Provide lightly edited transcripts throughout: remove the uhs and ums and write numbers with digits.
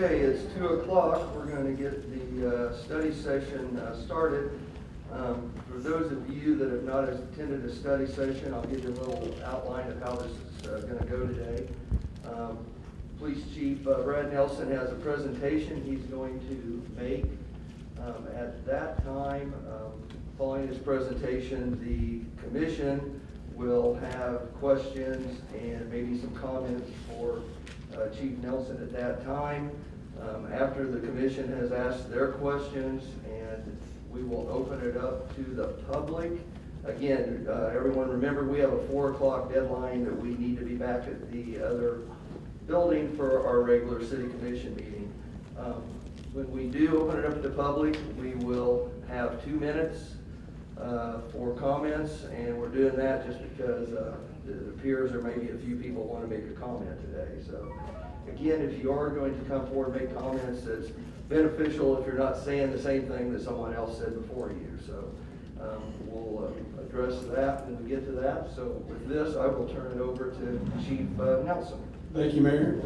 Okay, it's 2 o'clock. We're going to get the study session started. For those of you that have not attended a study session, I'll give you a little outline of how this is going to go today. Police Chief Brad Nelson has a presentation he's going to make. At that time, following his presentation, the commission will have questions and maybe some comments for Chief Nelson at that time. After the commission has asked their questions, and we will open it up to the public. Again, everyone remember we have a 4 o'clock deadline that we need to be back at the other building for our regular city commission meeting. When we do open it up to the public, we will have 2 minutes for comments, and we're doing that just because it appears there may be a few people want to make a comment today. So again, if you are going to come forward and make comments, it's beneficial if you're not saying the same thing that someone else said before you. So we'll address that when we get to that. So with this, I will turn it over to Chief Nelson. Thank you, Mayor.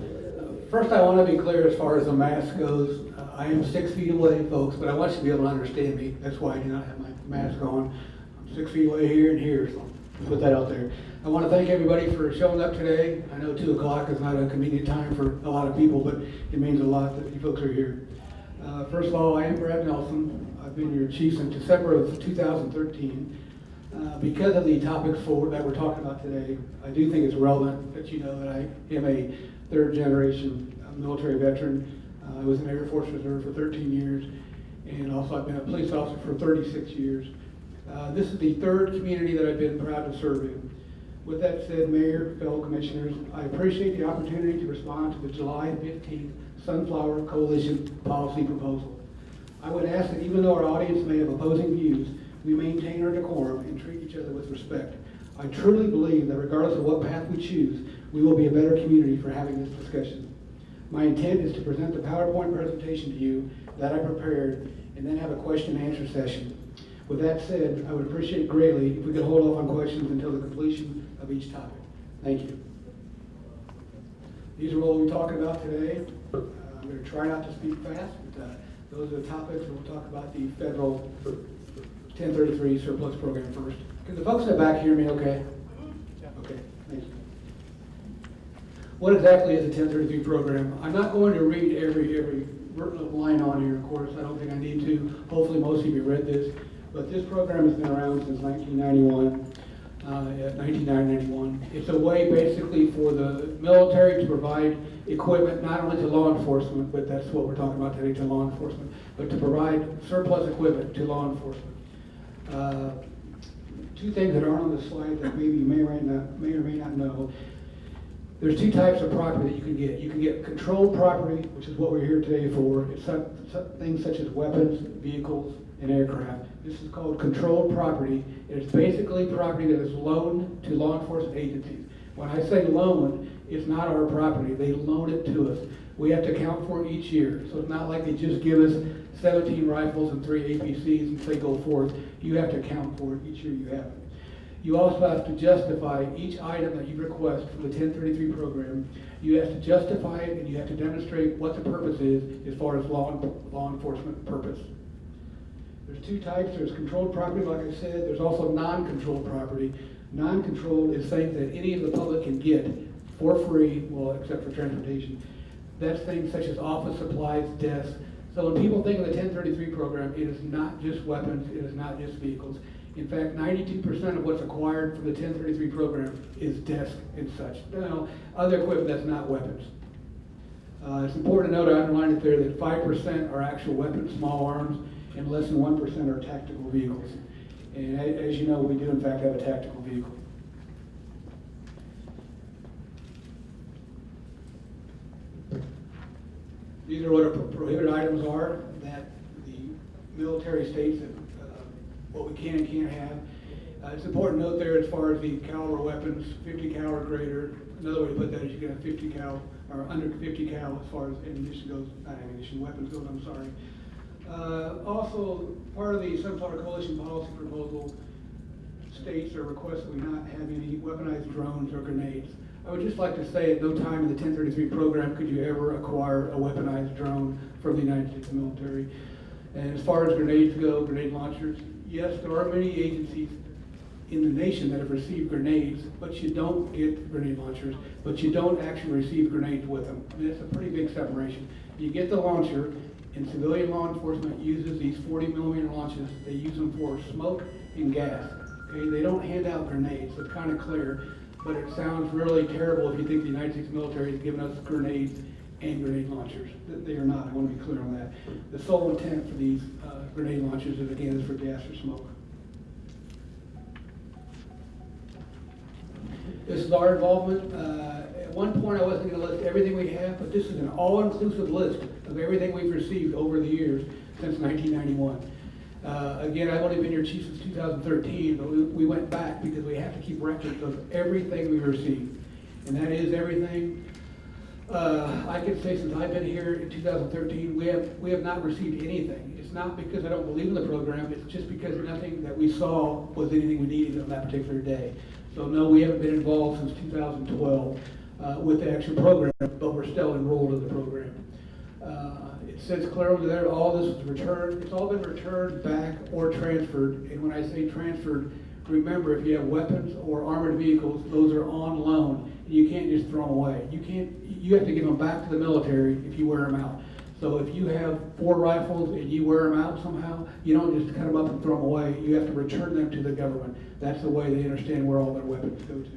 First, I want to be clear as far as the mask goes. I am 6 feet away, folks, but I want you to be able to understand me. That's why I do not have my mask on. I'm 6 feet away here and here, so I'll put that out there. I want to thank everybody for showing up today. I know 2 o'clock is not a convenient time for a lot of people, but it means a lot that you folks are here. First of all, I am Brad Nelson. I've been your chief since December of 2013. Because of the topics that we're talking about today, I do think it's relevant that you know that I am a third-generation military veteran. I was in the Air Force Reserve for 13 years, and also I've been a police officer for 36 years. This is the 3rd community that I've been proud to serve in. With that said, Mayor, fellow commissioners, I appreciate the opportunity to respond to the July 15th Sunflower Coalition policy proposal. I would ask that even though our audience may have opposing views, we maintain our decorum and treat each other with respect. I truly believe that regardless of what path we choose, we will be a better community for having this discussion. My intent is to present the PowerPoint presentation to you that I prepared and then have a question and answer session. With that said, I would appreciate greatly if we could hold off on questions until the completion of each topic. Thank you. These are what we're talking about today. I'm going to try not to speak fast, but those are the topics. We'll talk about the federal 1033 surplus program first. Can the folks in the back hear me okay? Yeah. Okay, thank you. What exactly is the 1033 program? I'm not going to read every line on here, of course. I don't think I need to. Hopefully most of you read this. But this program has been around since 1991. It's a way basically for the military to provide equipment not only to law enforcement, but that's what we're talking about today, to law enforcement, but to provide surplus equipment to law enforcement. 2 things that aren't on the slide that maybe you may or may not know. There's 2 types of property that you can get. You can get controlled property, which is what we're here today for. It's things such as weapons, vehicles, and aircraft. This is called controlled property. It's basically property that is loaned to law enforcement agencies. When I say loan, it's not our property. They loan it to us. We have to account for it each year. So it's not like they just give us 17 rifles and 3 APC'S and say go forth. You have to account for it each year you have it. You also have to justify each item that you request from the 1033 program. You have to justify it, and you have to demonstrate what the purpose is as far as law enforcement purpose. There's 2 types. There's controlled property, like I said. There's also non-controlled property. Non-controlled is things that any of the public can get for free, well, except for transportation. That's things such as office supplies, desks. So when people think of the 1033 program, it is not just weapons, it is not just vehicles. In fact, 92% of what's acquired from the 1033 program is desks and such. Now, other equipment that's not weapons. It's important to note, I underlined it there, that 5% are actual weapons, small arms, and less than 1% are tactical vehicles. And as you know, we do in fact have a tactical vehicle. These are what our prohibited items are that the military states that what we can and can't have. It's important to note there as far as the caliber weapons, 50 cal or greater. Another way to put that is you can have 50 cal or under 50 cal as far as ammunition goes, not ammunition, weapons goes, I'm sorry. Also, part of the Sunflower Coalition policy proposal states or requests that we not have any weaponized drones or grenades. I would just like to say at no time in the 1033 program could you ever acquire a weaponized drone from the United States military. And as far as grenades go, grenade launchers, yes, there are many agencies in the nation that have received grenades, but you don't get grenade launchers, but you don't actually receive grenades with them. I mean, it's a pretty big separation. You get the launcher, and civilian law enforcement uses these 40mm launches. They use them for smoke and gas. Okay, they don't hand out grenades. It's kind of clear, but it sounds really terrible if you think the United States military has given us grenades and grenade launchers. They are not. I want to be clear on that. The sole intent for these grenade launchers is, again, is for gas or smoke. This is our involvement. At one point, I wasn't going to list everything we have, but this is an all-inclusive list of everything we've received over the years since 1991. Again, I've only been your chief since 2013, but we went back because we have to keep records of everything we've received. And that is everything. I can say since I've been here in 2013, we have not received anything. It's not because I don't believe in the program, it's just because nothing that we saw was anything we needed on that particular day. So no, we haven't been involved since 2012 with the actual program, but we're still enrolled in the program. It says clearly there, all this is returned. It's all been returned back or transferred. And when I say transferred, remember, if you have weapons or armored vehicles, those are on loan. You can't just throw them away. You have to give them back to the military if you wear them out. So if you have 4 rifles and you wear them out somehow, you don't just cut them up and throw them away. You have to return them to the government. That's the way they understand where all their weapons go to.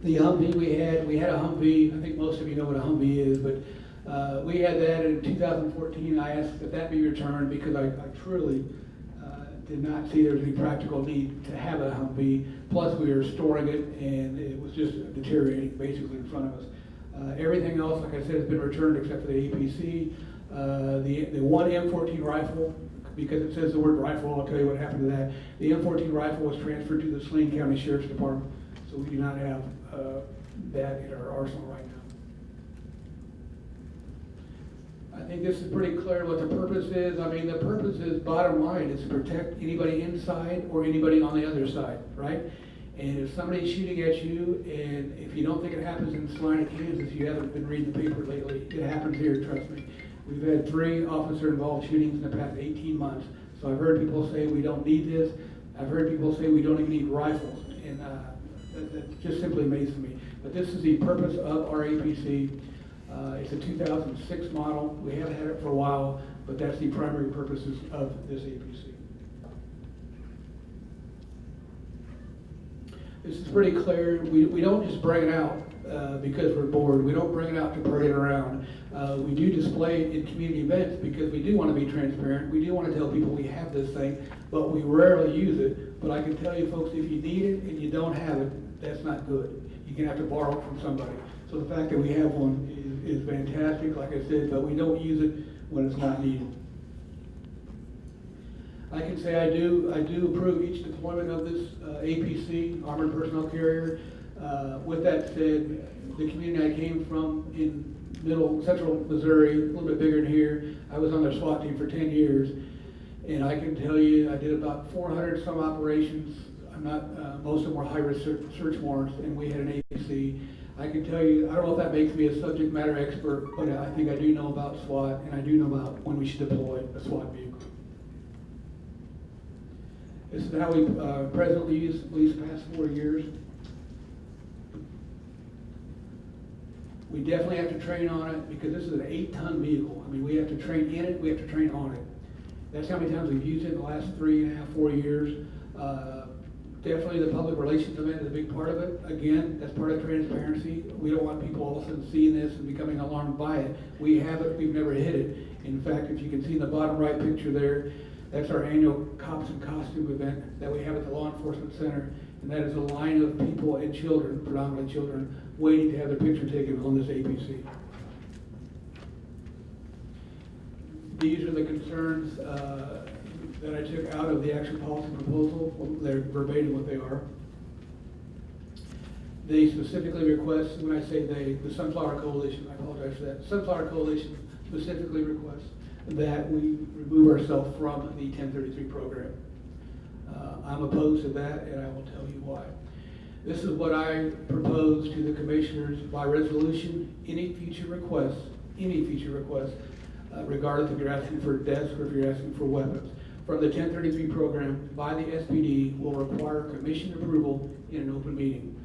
The Humvee we had a Humvee. I think most of you know what a Humvee is, but we had that in 2014. I asked that that be returned because I truly did not see there was any practical need to have a Humvee. Plus, we were storing it, and it was just deteriorating basically in front of us. Everything else, like I said, has been returned except for the APC. The one M14 rifle, because it says the word rifle, I'll tell you what happened to that. The M14 rifle was transferred to the Salina County Sheriff's Department, so we do not have that in our arsenal right now. I think this is pretty clear what the purpose is. I mean, the purpose is, bottom line, is to protect anybody inside or anybody on the other side, right? And if somebody's shooting at you, and if you don't think it happens in Salina, Kansas, you haven't been reading the paper lately. It happens here, trust me. We've had 3 officer-involved shootings in the past 18 months. So I've heard people say we don't need this. I've heard people say we don't even need rifles. And that just simply amazes me. But this is the purpose of our APC. It's a 2006 model. We haven't had it for a while, but that's the primary purposes of this APC. This is pretty clear. We don't just bring it out because we're bored. We don't bring it out to parade around. We do display it in community events because we do want to be transparent. We do want to tell people we have this thing, but we rarely use it. But I can tell you folks, if you need it and you don't have it, that's not good. You're going to have to borrow it from somebody. So the fact that we have one is fantastic, like I said, but we don't use it when it's not needed. I can say I do approve each deployment of this APC, Armored Personnel Carrier. With that said, the community I came from in central Missouri, a little bit bigger than here, I was on their SWAT team for 10 years, and I can tell you I did about 400 some operations. Most of them were high-risk search warrants, and we had an APC. I can tell you, I don't know if that makes me a subject matter expert, but I think I do know about SWAT, and I do know about when we should deploy a SWAT vehicle. This is how we presently use these past 4 years. We definitely have to train on it because this is an 8-ton vehicle. I mean, we have to train in it, we have to train on it. That's how many times we've used it in the last 3.5, 4 years. Definitely the public relations event is a big part of it. Again, that's part of transparency. We don't want people all of a sudden seeing this and becoming alarmed by it. We have it, we've never hit it. In fact, if you can see in the bottom right picture there, that's our annual Cops in Costume event that we have at the Law Enforcement Center. And that is a line of people and children, predominantly children, waiting to have their picture taken on this APC. These are the concerns that I took out of the actual policy proposal. They're verbatim what they are. They specifically request, when I say they, the Sunflower Coalition, I apologize for that. Sunflower Coalition specifically requests that we remove ourselves from the 1033 program. I'm opposed to that, and I will tell you why. This is what I propose to the commissioners by resolution. Any future requests, regardless if you're asking for desks or if you're asking for weapons, from the 1033 program by the SPD will require commission approval in an open meeting.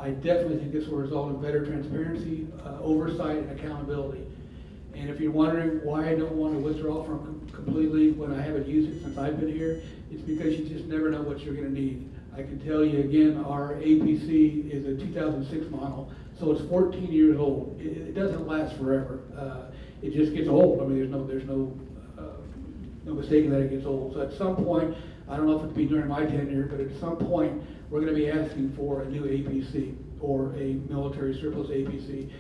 I definitely think this will result in better transparency, oversight, and accountability. And if you're wondering why I don't want to withdraw from completely when I haven't used it since I've been here, it's because you just never know what you're going to need. I can tell you again, our APC is a 2006 model, so it's 14 years old. It doesn't last forever. It just gets old. I mean, there's no mistaking that it gets old. So at some point, I don't know if it'll be during my tenure, but at some point, we're going to be asking for a new APC or a military surplus APC.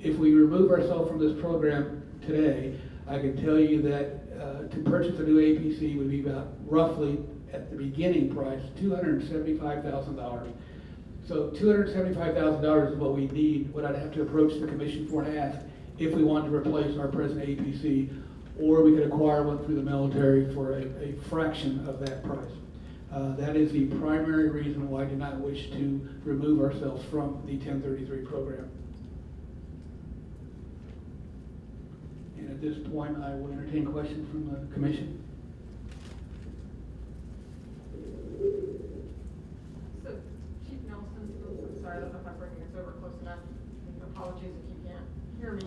If we remove ourselves from this program today, I can tell you that to purchase a new APC would be about roughly, at the beginning price, $275,000. So $275,000 is what we need, what I'd have to approach the commission for and ask if we want to replace our present APC, or we could acquire one through the military for a fraction of that price. That is the primary reason why I do not wish to remove ourselves from the 1033 program. And at this point, I will entertain questions from the commission. So, Chief Nelson, I'm sorry, I don't know if I'm bringing this over close enough. Apologies if you can't hear me.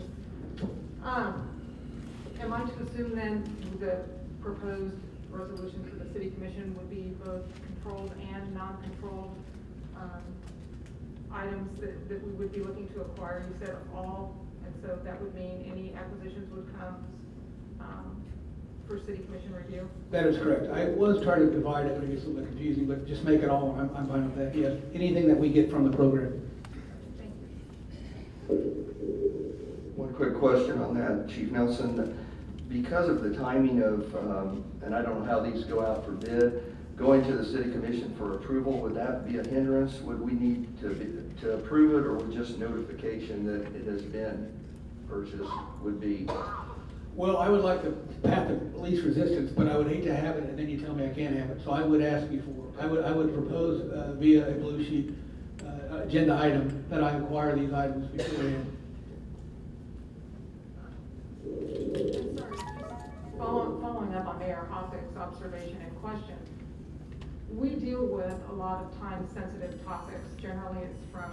Am I to assume then the proposed resolution for the city commission would be both controlled and non-controlled items that we would be looking to acquire? You said all, and so that would mean any acquisitions would come for city commission review? That is correct. I was trying to divide it, but it gets a little bit confusing, but just make it all, I'm fine with that. Yes, anything that we get from the program. Thank you. One quick question on that, Chief Nelson. Because of the timing of, and I don't know how these go out for bid, going to the city commission for approval, would that be a hindrance? Would we need to approve it, or would just notification that it has been purchased would be? Well, I would like the path of least resistance, but I would hate to have it and then you tell me I can't have it. So I would ask you for, I would propose via a blue sheet agenda item that I acquire these items beforehand. Sorry, following up on Mayor Hoffick's observation and question, we deal with a lot of time-sensitive topics. Generally, it's from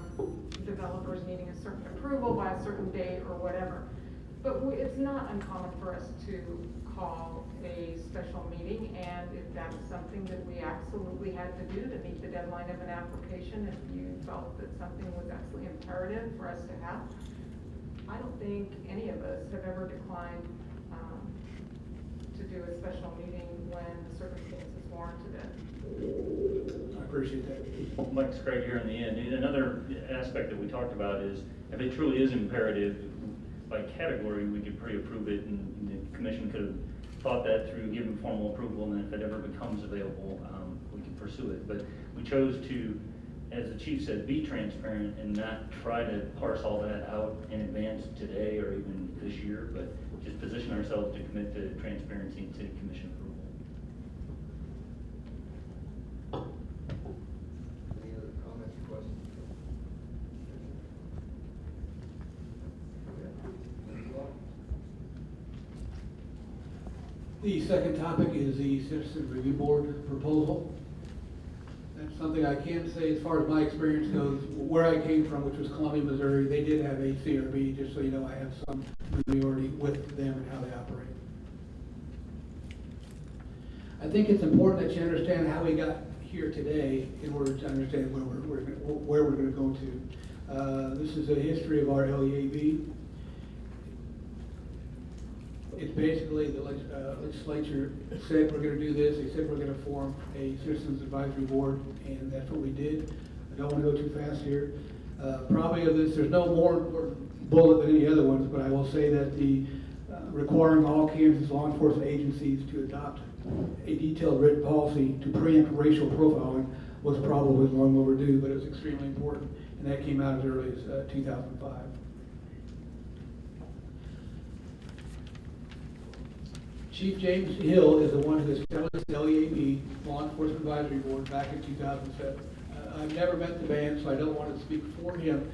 developers needing a certain approval by a certain date or whatever. But it's not uncommon for us to call a special meeting, and if that's something that we absolutely had to do to meet the deadline of an application, if you felt that something was absolutely imperative for us to have, I don't think any of us have ever declined to do a special meeting when the circumstances warranted it. I appreciate that. Mike's Craig here in the end. And another aspect that we talked about is if it truly is imperative, by category, we could pre-approve it, and the commission could have thought that through, given formal approval, and then if it ever becomes available, we could pursue it. But we chose to, as the chief said, be transparent and not try to parse all that out in advance today or even this year, but just position ourselves to commit to transparency and city commission approval. Any other comments or questions? The second topic is the Citizen Review Board proposal. That's something I can say as far as my experience goes. Where I came from, which was Columbia, Missouri, they did have a CRB, just so you know, I have some familiarity with them and how they operate. I think it's important that you understand how we got here today in order to understand where we're going to go to. This is a history of our L.E.A.B. It's basically the legislature said we're going to do this. They said we're going to form a Citizens Advisory Board, and that's what we did. I don't want to go too fast here. Probably of this, there's no more important bullet than any other ones, but I will say that the requiring all Kansas law enforcement agencies to adopt a detailed written policy to preempt racial profiling was probably long overdue, but it was extremely important, and that came out as early as 2005. Chief James Hill is the one who established the L.E.A.B. Law Enforcement Advisory Board back in 2007. I've never met the man, so I don't want to speak for him.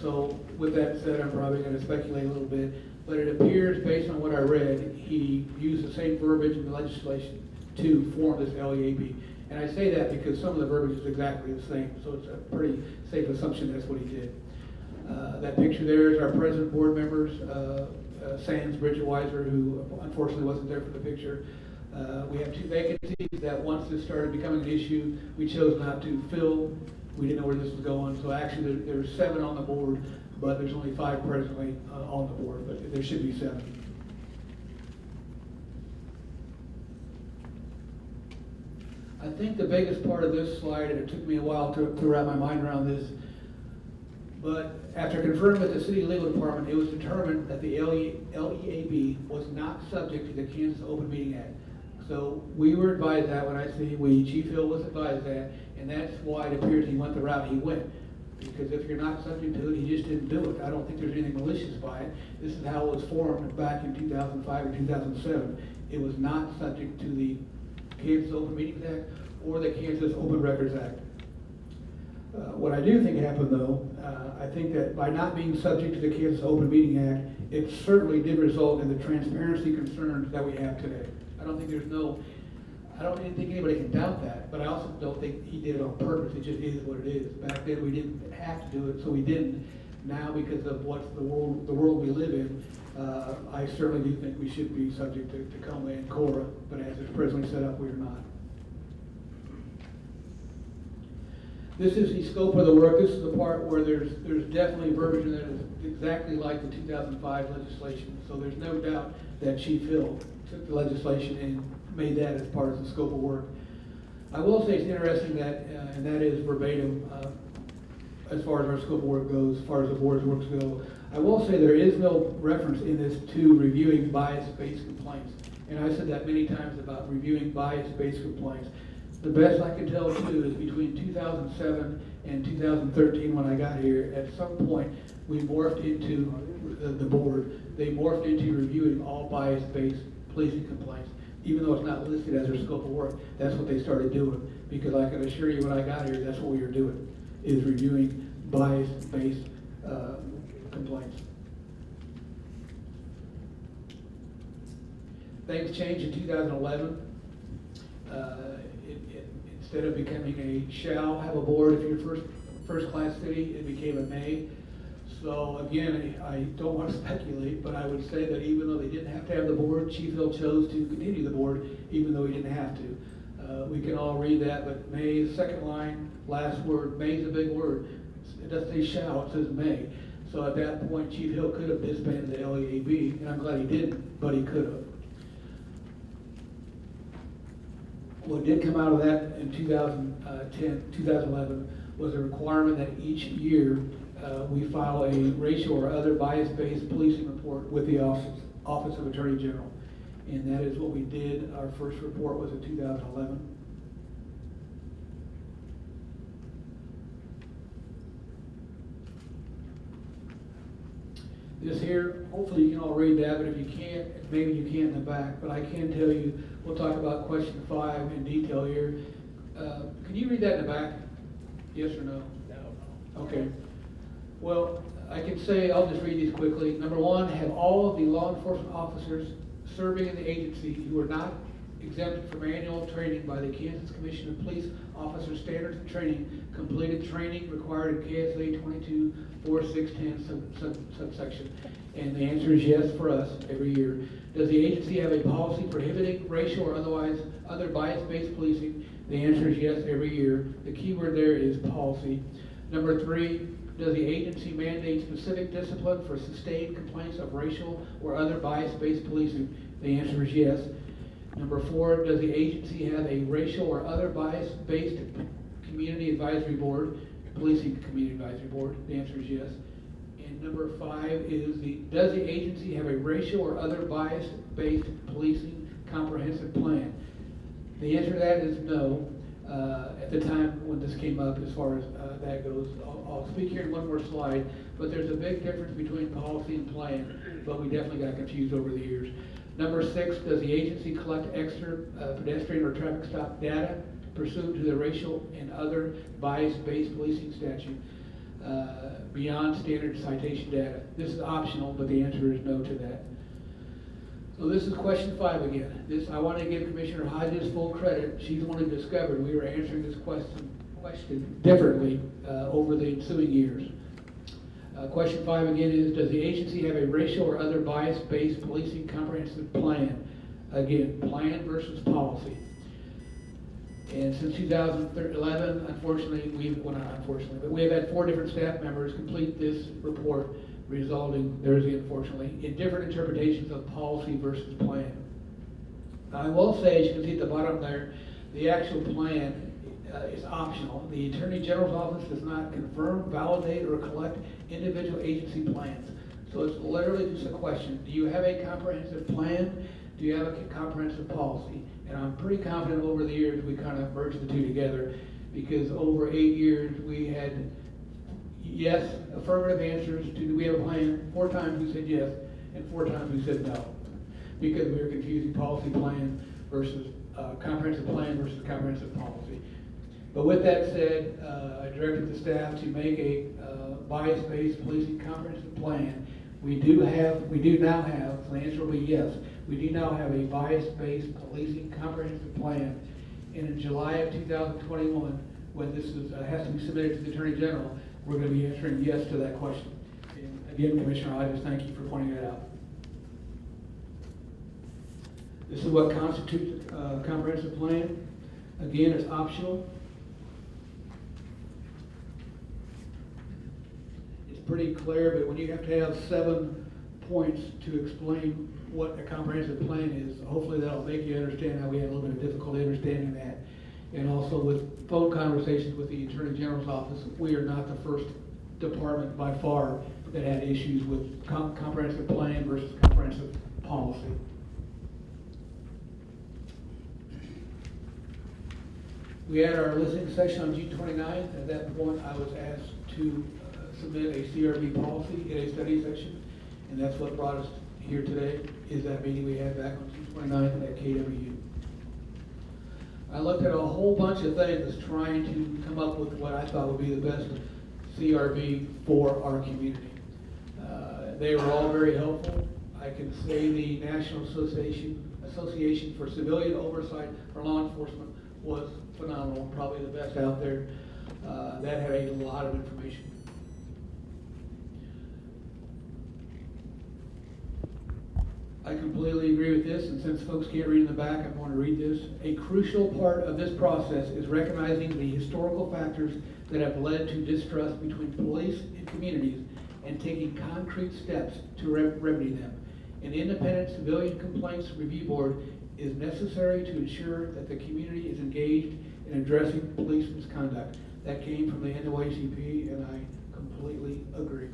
So with that said, I'm probably going to speculate a little bit, but it appears, based on what I read, he used the same verbiage in the legislation to form this LEAB. And I say that because some of the verbiage is exactly the same, so it's a pretty safe assumption that's what he did. That picture there is our present board members, Sands Bridgeweiser, who unfortunately wasn't there for the picture. We have 2 vacancies that once this started becoming an issue, we chose not to fill. We didn't know where this was going, so actually there's 7 on the board, but there's only 5 presently on the board, but there should be 7. I think the biggest part of this slide, and it took me a while to wrap my mind around this, but after confirming with the city legal department, it was determined that the LEAB was not subject to the Kansas Open Meeting Act. So we were advised that. When I say we, Chief Hill was advised that, and that's why it appears he went the route he went. Because if you're not subject to it, he just didn't do it. I don't think there's anything malicious by it. This is how it was formed back in 2005 or 2007. It was not subject to the Kansas Open Meetings Act or the Kansas Open Records Act. What I do think happened, though, I think that by not being subject to the Kansas Open Meeting Act, it certainly did result in the transparency concerns that we have today. I don't think anybody can doubt that, but I also don't think he did it on purpose. It just is what it is. Back then, we didn't have to do it, so we didn't. Now, because of what's the world we live in, I certainly do think we should be subject to COMA and CORA, but as it's presently set up, we are not. This is the scope of the work. This is the part where there's definitely verbiage that is exactly like the 2005 legislation. So there's no doubt that Chief Hill took the legislation and made that as part of the scope of work. I will say it's interesting that, and that is verbatim, as far as our scope of work goes, as far as the board's works go. I will say there is no reference in this to reviewing bias-based complaints. And I said that many times about reviewing bias-based complaints. The best I can tell too is between 2007 and 2013 when I got here, at some point we morphed into the board. They morphed into reviewing all bias-based policing complaints. Even though it's not listed as their scope of work, that's what they started doing. Because I can assure you when I got here, that's what we were doing, is reviewing bias-based complaints. Things changed in 2011. Instead of becoming a shall have a board if you're first class city, it became a may. So again, I don't want to speculate, but I would say that even though they didn't have to have the board, Chief Hill chose to continue the board even though he didn't have to. We can all read that, but may, second line, last word, may is a big word. It doesn't say shall, it says may. So at that point, Chief Hill could have disbanded the LEAB, and I'm glad he didn't, but he could have. What did come out of that in 2011 was a requirement that each year we file a racial or other bias-based policing report with the Office of Attorney General. And that is what we did. Our first report was in 2011. This here, hopefully you can all read that, but if you can't, maybe you can in the back, but I can tell you, we'll talk about question 5 in detail here. Can you read that in the back? Yes or no? No. Okay. Well, I can say, I'll just read these quickly. Number 1, have all of the law enforcement officers serving in the agency who are not exempted from annual training by the Kansas Commission of Police Officer Standards and Training completed training required in KSA 22-4610 subsection? And the answer is yes for us every year. Does the agency have a policy prohibiting racial or other bias-based policing? The answer is yes every year. The key word there is policy. Number 3, does the agency mandate specific discipline for sustained complaints of racial or other bias-based policing? The answer is yes. Number 4, does the agency have a racial or other bias-based community advisory board, policing community advisory board? The answer is yes. And number 5 is does the agency have a racial or other bias-based policing comprehensive plan? The answer to that is no. At the time when this came up, as far as that goes, I'll speak here in one more slide, but there's a big difference between policy and plan, but we definitely got confused over the years. Number 6, does the agency collect extra pedestrian or traffic stop data? pursuant to the racial and other bias-based policing statute beyond standard citation data. This is optional, but the answer is no to that. So this is question 5 again. I want to give Commissioner Hodges full credit. She's the one who discovered we were answering this question differently over the ensuing years. Question 5 again is, does the agency have a racial or other bias-based policing comprehensive plan? Again, plan versus policy. And since 2011, unfortunately, we have had 4 different staff members complete this report, resulting, unfortunately, in different interpretations of policy versus plan. Now, I will say, as you can see at the bottom there, the actual plan is optional. The Attorney General's office does not confirm, validate, or collect individual agency plans. So it's literally just a question. Do you have a comprehensive plan? Do you have a comprehensive policy? And I'm pretty confident over the years we kind of merged the 2 together, because over 8 years we had yes, affirmative answers to do we have a plan. 4 times we said yes, and 4 times we said no, because we were confusing policy plan versus comprehensive plan versus comprehensive policy. But with that said, I directed the staff to make a bias-based policing comprehensive plan. We do now have, so the answer will be yes, we do now have a bias-based policing comprehensive plan. And in July of 2021, when this has to be submitted to the Attorney General, we're going to be answering yes to that question. And again, Commissioner, I just thank you for pointing that out. This is what constitutes a comprehensive plan. Again, it's optional. It's pretty clear, but when you have to have 7 points to explain what a comprehensive plan is, hopefully that'll make you understand how we had a little bit of difficulty understanding that. And also with phone conversations with the Attorney General's office, we are not the first department by far that had issues with comprehensive plan versus comprehensive policy. We had our listening session on June 29th. At that point, I was asked to submit a CRB policy in a study session, and that's what brought us here today, is that meeting we had back on June 29th at KWU. I looked at a whole bunch of things trying to come up with what I thought would be the best CRB for our community. They were all very helpful. I can say the National Association for Civilian Oversight for Law Enforcement was phenomenal, probably the best out there. That had a lot of information. I completely agree with this, and since folks can't read in the back, I'm going to read this. A crucial part of this process is recognizing the historical factors that have led to distrust between police and communities and taking concrete steps to remedy them. An independent civilian complaints review board is necessary to ensure that the community is engaged in addressing police misconduct. That came from the NAACP, and I completely agree.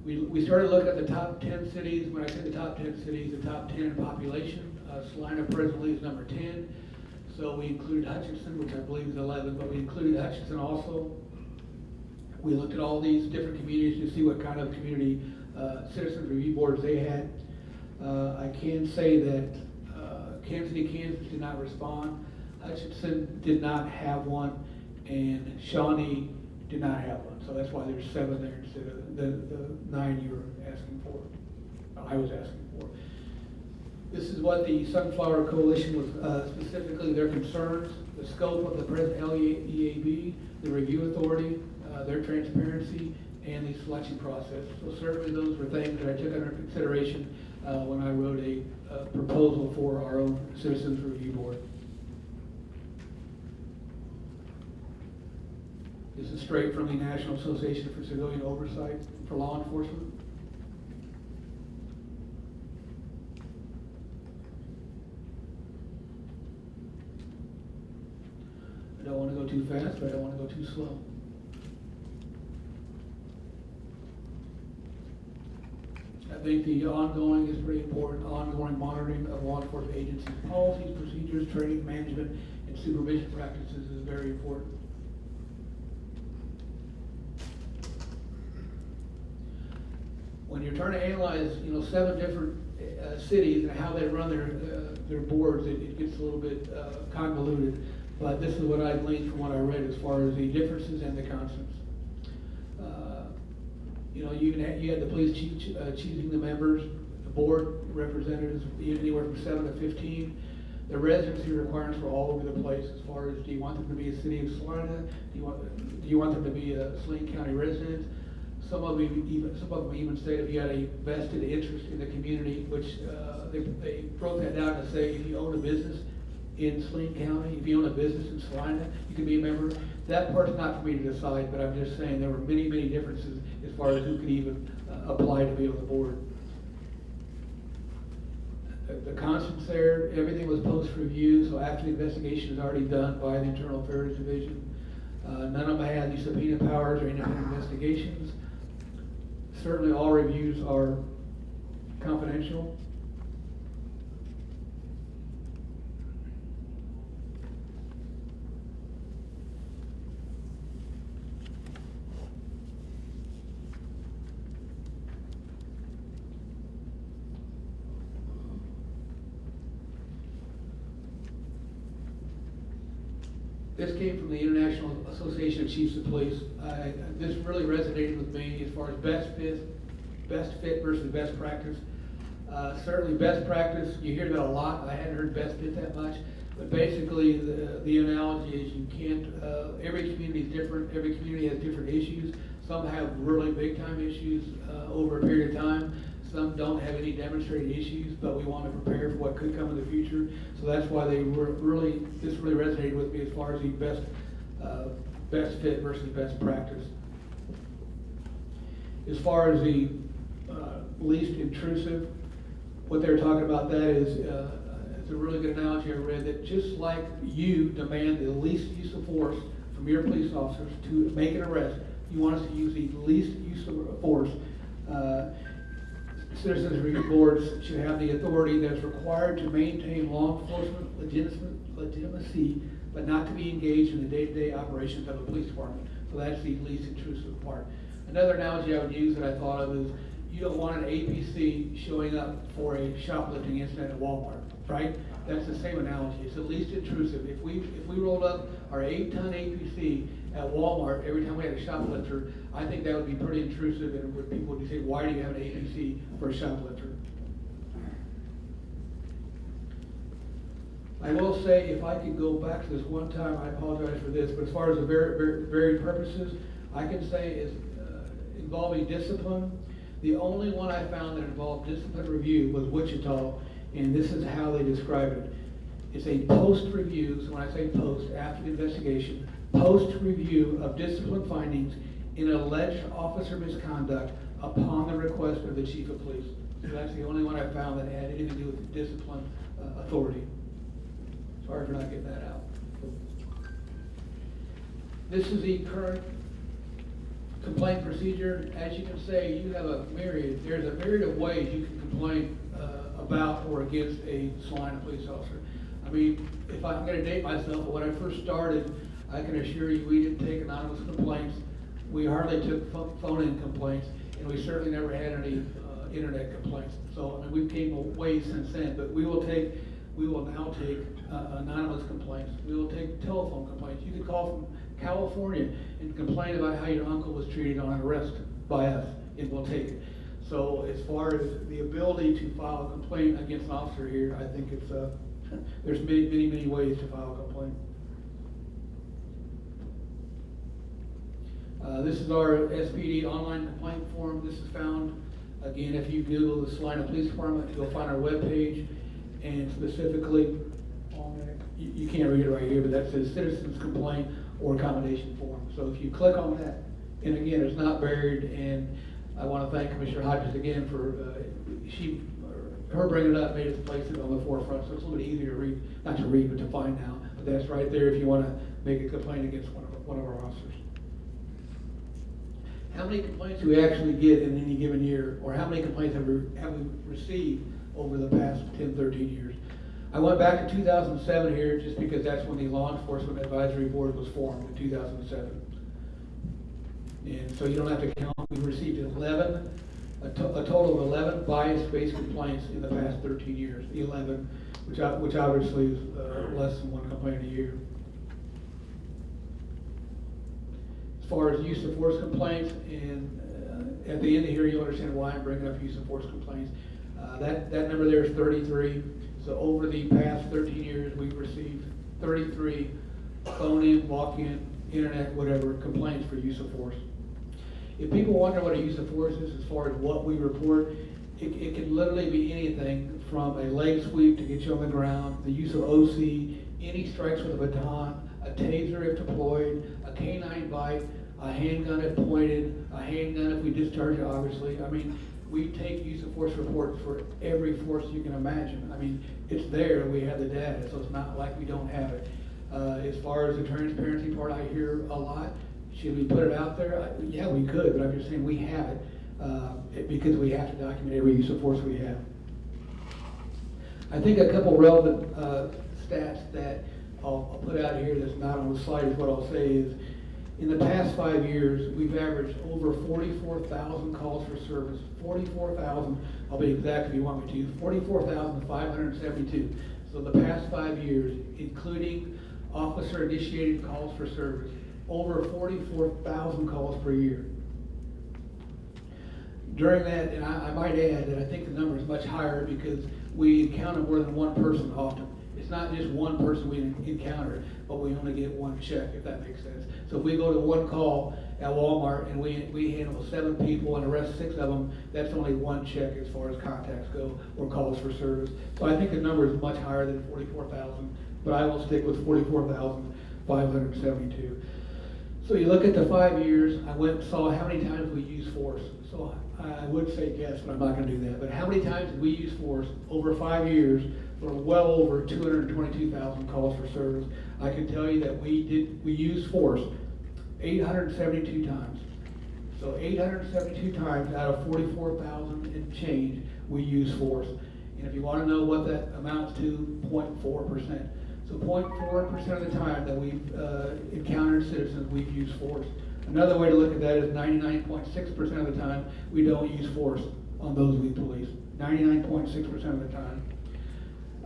We started looking at the top 10 cities. When I say the top 10 cities, the top 10 in population. Salina presently is number 10. So we included Hutchinson, which I believe is 11, but we included Hutchinson also. We looked at all these different communities to see what kind of community citizens review boards they had. I can say that Kansas City, Kansas did not respond. Hutchinson did not have one, and Shawnee did not have one. So that's why there's 7 there instead of the 9 you were asking for. I was asking for. This is what the Sunflower Coalition was, specifically their concerns, the scope of the present L.E.A.B, the review authority, their transparency, and the selection process. So certainly those were things that I took under consideration when I wrote a proposal for our own Citizens Review Board. This is straight from the National Association for Civilian Oversight for Law Enforcement. I don't want to go too fast, but I don't want to go too slow. I think the ongoing is pretty important. Ongoing monitoring of law enforcement agencies' policies, procedures, training, management, and supervision practices is very important. When you're trying to analyze, 7 different cities and how they run their boards, it gets a little bit convoluted. But this is what I gleaned from what I read as far as the differences and the constants. You know, you had the police chief choosing the members, the board representatives, anywhere from 7 to 15. The residency requirements were all over the place as far as, do you want them to be a city of Salina? Do you want them to be a Saline County resident? Some of them even said if you had a vested interest in the community, which they broke that down to say if you own a business in Saline County, if you own a business in Salina, you can be a member. That part's not for me to decide, but I'm just saying there were many, many differences as far as who could even apply to be on the board. The constants there, everything was post-review, so after the investigation is already done by the Internal Affairs Division. None of them had any subpoena powers or independent investigations. Certainly all reviews are confidential. This came from the International Association of Chiefs of Police. This really resonated with me as far as best fit versus best practice. Certainly best practice, you hear that a lot. I hadn't heard best fit that much. But basically the analogy is you can't, every community is different. Every community has different issues. Some have really big time issues over a period of time. Some don't have any demonstrated issues, but we want to prepare for what could come in the future. So that's why this really resonated with me as far as the best fit versus best practice. As far as the least intrusive, what they're talking about that is, it's a really good analogy I read, that just like you demand the least use of force from your police officers to make an arrest, you want us to use the least use of force. Citizens review boards should have the authority that's required to maintain law enforcement legitimacy, but not to be engaged in the day-to-day operations of a police department. So that's the least intrusive part. Another analogy I would use that I thought of is, you don't want an APC showing up for a shoplifting incident at Walmart, right? That's the same analogy. It's the least intrusive. If we rolled up our 8-ton APC at Walmart every time we had a shoplifter, I think that would be pretty intrusive, and people would say, why do you have an APC for a shoplifter? I will say, if I could go back to this one time, I apologize for this, but as far as the varied purposes, I can say is involving discipline. The only one I found that involved discipline review was Wichita, and this is how they describe it. It's a post-review, so when I say post, after the investigation, post-review of discipline findings in alleged officer misconduct upon the request of the chief of police. So that's the only one I found that had anything to do with the discipline authority. Sorry for not getting that out. This is the current complaint procedure. As you can say, you have there's a myriad of ways you can complain about or against a Salina police officer. I mean, if I'm going to date myself, when I first started, I can assure you we didn't take anonymous complaints. We hardly took phone-in complaints, and we certainly never had any internet complaints. So I mean, we've came a ways since then, but we will now take anonymous complaints. We will take telephone complaints. You could call from California and complain about how your uncle was treated on an arrest by us, and we'll take it. So as far as the ability to file a complaint against an officer here, I think it's there's many ways to file a complaint. This is our SPD online complaint form. This is found, again, if you Google the Salina Police Department, you'll find our webpage, and specifically on there, you can't read it right here, but that says citizens complaint or accommodation form. So if you click on that, and again, it's not buried, and I want to thank Commissioner Hodges again for her bringing it up, made us place it on the forefront, so it's a little bit easier to read, not to read, but to find now. But that's right there if you want to make a complaint against one of our officers. How many complaints do we actually get in any given year, or how many complaints have we received over the past 10, 13 years? I went back to 2007 here just because that's when the Law Enforcement Advisory Board was formed in 2007. And so you don't have to count. We received a total of 11 bias-based complaints in the past 13 years. 11. which obviously is less than one complaint a year. As far as use of force complaints, and at the end of here, you'll understand why I'm bringing up use of force complaints. That number there is 33. So over the past 13 years, we've received 33 phone-in, walk-in, internet, whatever, complaints for use of force. If people wonder what a use of force is as far as what we report, it can literally be anything from a leg sweep to get you on the ground, the use of OC, any strikes with a baton, a taser if deployed, a canine bite, a handgun if pointed, a handgun if we discharge it, obviously. I mean, we take use of force reports for every force you can imagine. I mean, it's there, we have the data, so it's not like we don't have it. As far as the transparency part, I hear a lot. Should we put it out there? Yeah, we could, but I'm just saying we have it because we have to document every use of force we have. I think a couple relevant stats that I'll put out here that's not on the slide is what I'll say is, in the past 5 years, we've averaged over 44,000 calls for service. 44,000, I'll be exact if you want me to, 44,572. So the past 5 years, including officer-initiated calls for service, over 44,000 calls per year. During that, and I might add that I think the number is much higher because we encounter more than one person often. It's not just one person we encounter, but we only get one check, if that makes sense. So if we go to one call at Walmart and we handle 7 people and arrest 6 of them, that's only one check as far as contacts go or calls for service. So I think the number is much higher than 44,000, but I will stick with 44,572. So you look at the 5 years, I went and saw how many times we use force. So I would say guess, but I'm not going to do that. But how many times did we use force over 5 years for well over 222,000 calls for service? I can tell you that we used force 872 times. So 872 times out of 44,000 and change, we use force. And if you want to know what that amounts to, 0.4%. So 0.4% of the time that we've encountered citizens, we've used force. Another way to look at that is 99.6% of the time, we don't use force on those we police. 99.6% of the time.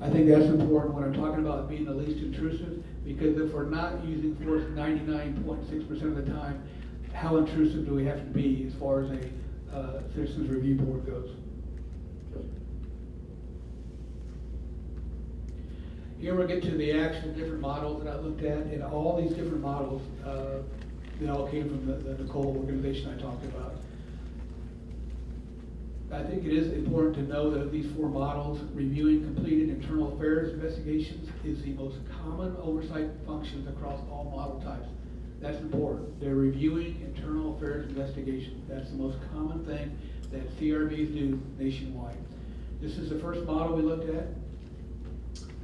I think that's important when I'm talking about being the least intrusive, because if we're not using force 99.6% of the time, how intrusive do we have to be as far as a citizens review board goes? Here we get to the actual different models that I looked at, and all these different models, they all came from the Nicole organization I talked about. I think it is important to know that of these 4 models, reviewing completed internal affairs investigations is the most common oversight functions across all model types. That's important. They're reviewing internal affairs investigations. That's the most common thing that CRBs do nationwide. This is the first model we looked at.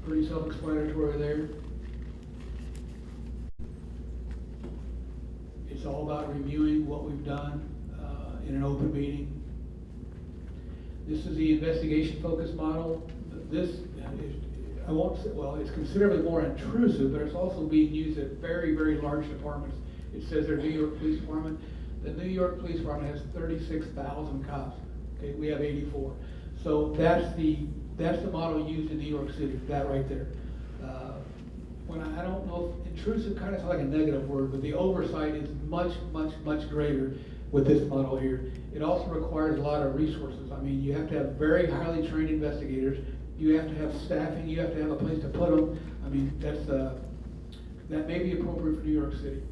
Pretty self-explanatory there. It's all about reviewing what we've done in an open meeting. This is the investigation focus model. This is, I won't say, well, it's considerably more intrusive, but it's also being used at very, very large departments. It says their New York Police Department. The New York Police Department has 36,000 cops. Okay, we have 84. So that's the model used in New York City, that right there. When I don't know if intrusive kind of sounds like a negative word, but the oversight is much, much, much greater with this model here. It also requires a lot of resources. I mean, you have to have very highly trained investigators. You have to have staffing. You have to have a place to put them. I mean, that may be appropriate for New York City.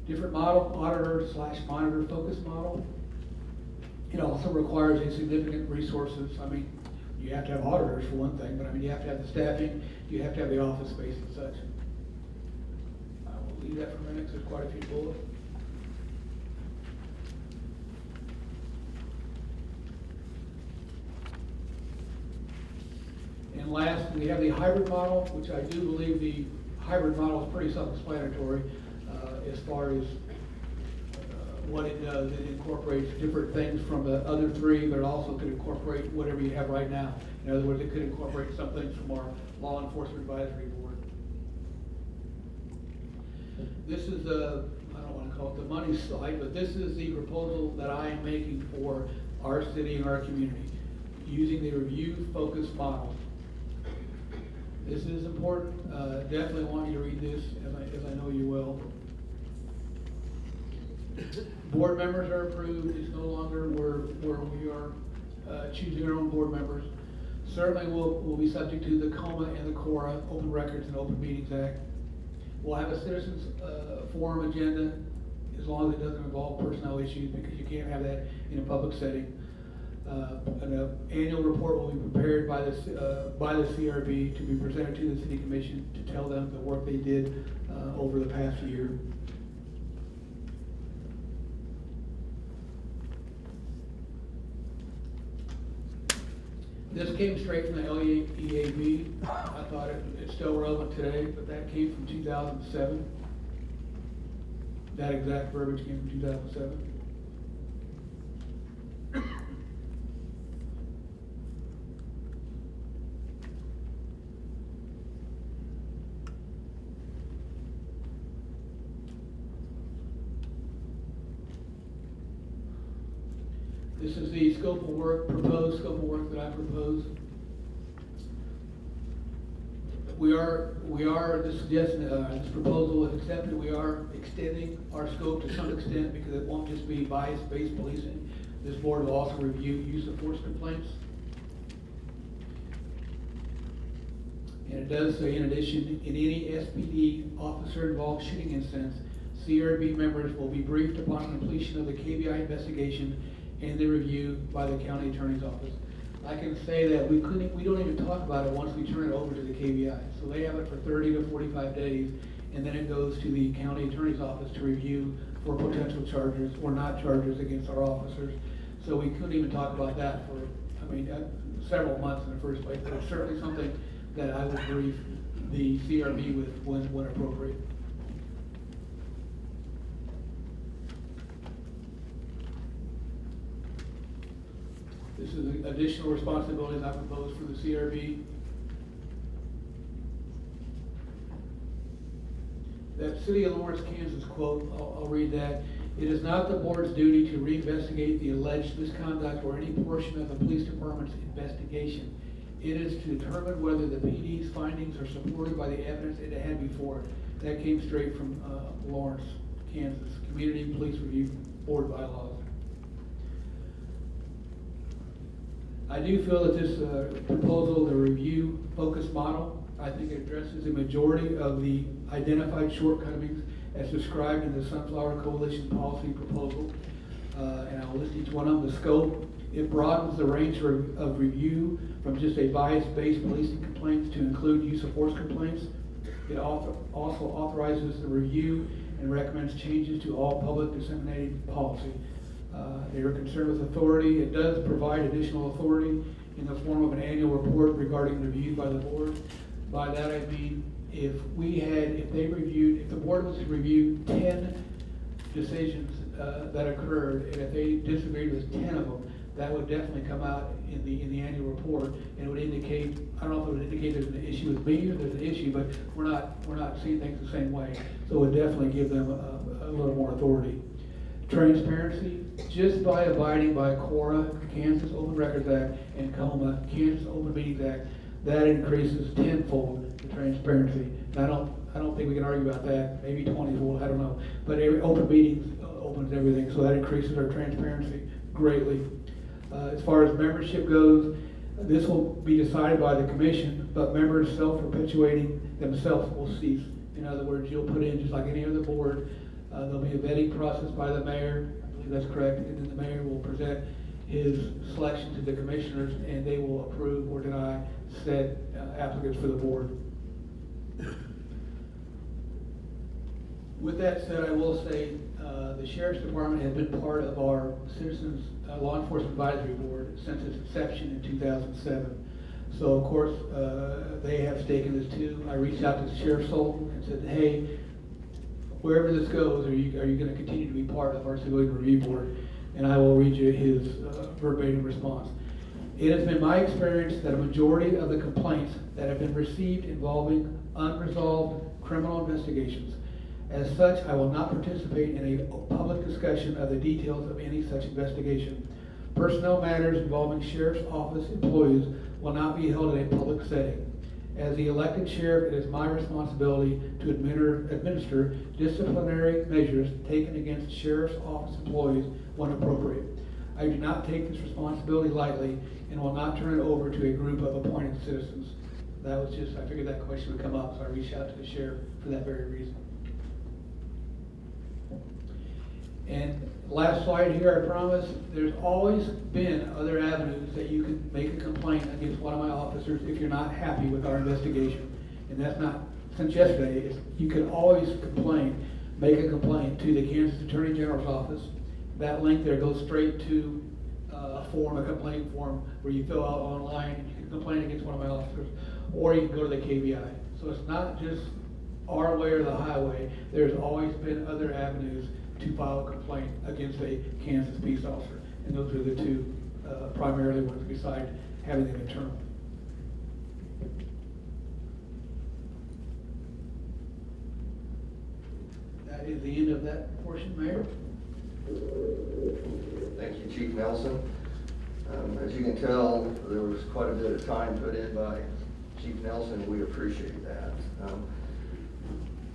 Different model, auditor/monitor focus model. It also requires a significant resources. I mean, you have to have auditors for one thing, but I mean, you have to have the staffing, you have to have the office space and such. I will leave that for a minute because there's quite a few bullets. And last, we have the hybrid model, which I do believe the hybrid model is pretty self-explanatory as far as what it does. It incorporates different things from the other 3, but it also could incorporate whatever you have right now. In other words, it could incorporate some things from our Law Enforcement Advisory Board. This is I don't want to call it the money slide, but this is the proposal that I am making for our city and our community. using the review focus model. This is important. Definitely want you to read this, as I know you will. Board members are approved. It's no longer where we are choosing our own board members. Certainly we'll be subject to the COMA and the CORA, Open Records and Open Meetings Act. We'll have a citizens forum agenda, as long as it doesn't involve personnel issues, because you can't have that in a public setting. An annual report will be prepared by the CRB to be presented to the City Commission to tell them the work they did over the past year. This came straight from the L.E.A.B. I thought it's still relevant today, but that came from 2007. That exact verbiage came from 2007. This is the scope of work, proposed scope of work that I propose. We are, this suggestion, this proposal is accepted, we are extending our scope to some extent, because it won't just be bias-based policing. This board will also review use of force complaints. And it does say, in addition, in any SPD officer-involved shooting incidents, CRB members will be briefed upon completion of the KBI investigation and the review by the county attorney's office. I can say that we don't even talk about it once we turn it over to the KBI. So they have it for 30 to 45 days, and then it goes to the county attorney's office to review for potential charges or not charges against our officers. So we couldn't even talk about that for, several months in the first place. But it's certainly something that I will brief the CRB with when appropriate. This is additional responsibilities I propose for the CRB. That City of Lawrence, Kansas quote, I'll read that. It is not the board's duty to reinvestigate the alleged misconduct or any portion of the police department's investigation. It is to determine whether the PD's findings are supported by the evidence it had before it. That came straight from Lawrence, Kansas, Community Police Review Board bylaws. I do feel that this proposal, the review focus model, I think it addresses a majority of the identified shortcomings as described in the Sunflower Coalition policy proposal. And I'll list each one of them. The scope, it broadens the range of review from just a bias-based policing complaints to include use of force complaints. It also authorizes the review and recommends changes to all public disseminated policy. They are concerned with authority. It does provide additional authority in the form of an annual report regarding reviews by the board. By that I mean, if the board was to review 10 decisions that occurred, and if they disagreed with 10 of them, that would definitely come out in the annual report, and it would indicate, I don't know if it would indicate there's an issue with me or there's an issue, but we're not seeing things the same way. So it would definitely give them a little more authority. Transparency, just by abiding by CORA, Kansas Open Records Act, and COMA, Kansas Open Meetings Act, that increases tenfold the transparency. And I don't think we can argue about that. Maybe 20-fold, I don't know. But every open meetings opens everything, so that increases our transparency greatly. As far as membership goes, this will be decided by the commission, but members self-perpetuating themselves will cease. In other words, you'll put in, just like any other board, there'll be a vetting process by the mayor, I believe that's correct, and then the mayor will present his selection to the commissioners, and they will approve or deny said applicants for the board. With that said, I will say the Sheriff's Department has been part of our Citizens Law Enforcement Advisory Board since its inception in 2007. So of course, they have stake in this too. I reached out to Sheriff Sultan and said, hey, wherever this goes, are you going to continue to be part of our Civilian Review Board? And I will read you his verbatim response. It has been my experience that a majority of the complaints that have been received involving unresolved criminal investigations. As such, I will not participate in a public discussion of the details of any such investigation. Personnel matters involving sheriff's office employees will not be held in a public setting. As the elected sheriff, it is my responsibility to administer disciplinary measures taken against sheriff's office employees when appropriate. I do not take this responsibility lightly and will not turn it over to a group of appointed citizens. That was just, I figured that question would come up, so I reached out to the sheriff for that very reason. And last slide here, I promise, there's always been other avenues that you can make a complaint against one of my officers if you're not happy with our investigation. And that's not since yesterday, you can always make a complaint to the Kansas Attorney General's office. That link there goes straight to a complaint form where you fill out online and you can complain against one of my officers, or you can go to the KBI. So it's not just our way or the highway. There's always been other avenues to file a complaint against a Kansas peace officer. And those are the two primarily ones besides having them internal. That is the end of that portion, Mayor. Thank you, Chief Nelson. As you can tell, there was quite a bit of time put in by Chief Nelson, and we appreciate that.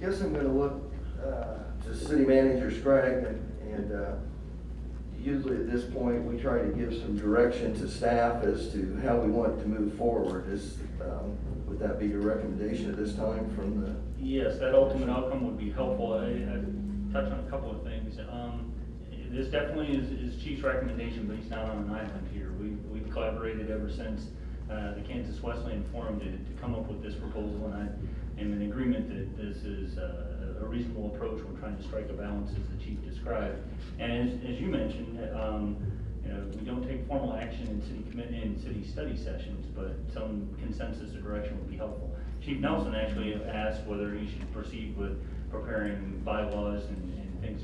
Guess I'm going to look to City Manager Scragg, and usually at this point we try to give some direction to staff as to how we want to move forward. Would that be your recommendation at this time from the? Yes, that ultimate outcome would be helpful. I touch on a couple of things. This definitely is Chief's recommendation, but he's not on an island here. We've collaborated ever since the Kansas Wesleyan Forum to come up with this proposal, and I am in agreement that this is a reasonable approach. We're trying to strike a balance, as the Chief described. And as you mentioned, we don't take formal action in city study sessions, but some consensus or direction would be helpful. Chief Nelson actually asked whether he should proceed with preparing bylaws and things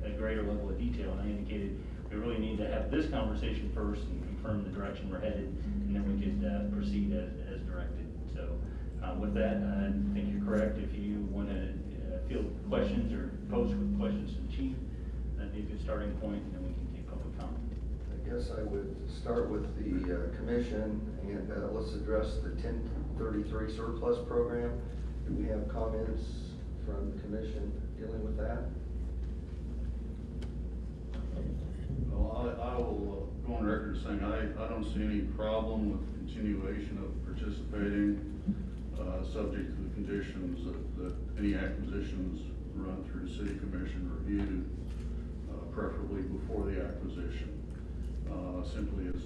at a greater level of detail, and I indicated we really need to have this conversation first and confirm the direction we're headed, and then we could procead as directed. So with that, I think you're correct. If you want to field questions or pose questions to the Chief, that'd be a good starting point, and then we can take public comment. I guess I would start with the commission, and let's address the 1033 surplus program. Do we have comments from the commission dealing with that? Well, I will go on record saying I don't see any problem with continuation of participating, subject to the conditions that any acquisitions run through city commission review, preferably before the acquisition. Simply as a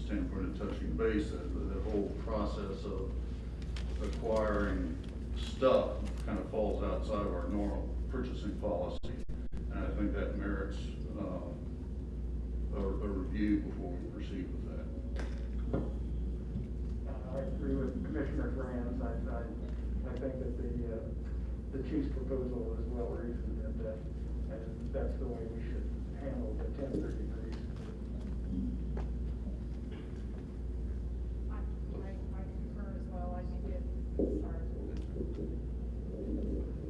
standpoint of touching base, the whole process of acquiring stuff kind of falls outside of our normal purchasing policy, and I think that merits a review before we proceed with that. I agree with Commissioner Franz. I think that the Chief's proposal is well reasoned, and that's the way we should handle the 1033s. I concur as well. I think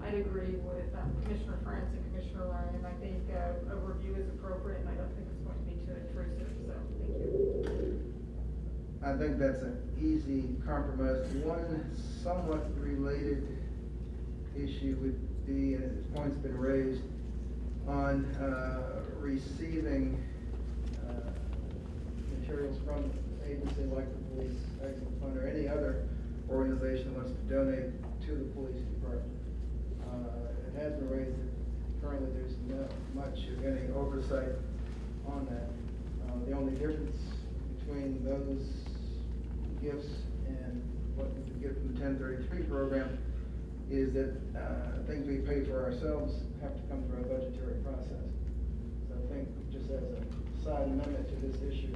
I'd agree with Commissioner Franz and Commissioner Lyon. I think a review is appropriate, and I don't think it's going to be too intrusive, so thank you. I think that's an easy compromise. One somewhat related issue would be, and this point's been raised, on receiving materials from an agency like the Police Excellence Fund or any other organization that wants to donate to the police department. It has been raised that currently there's not much of any oversight on that. The only difference between those gifts and what we can get from the 1033 program is that things we pay for ourselves have to come through a budgetary process. So I think just as a side amendment to this issue,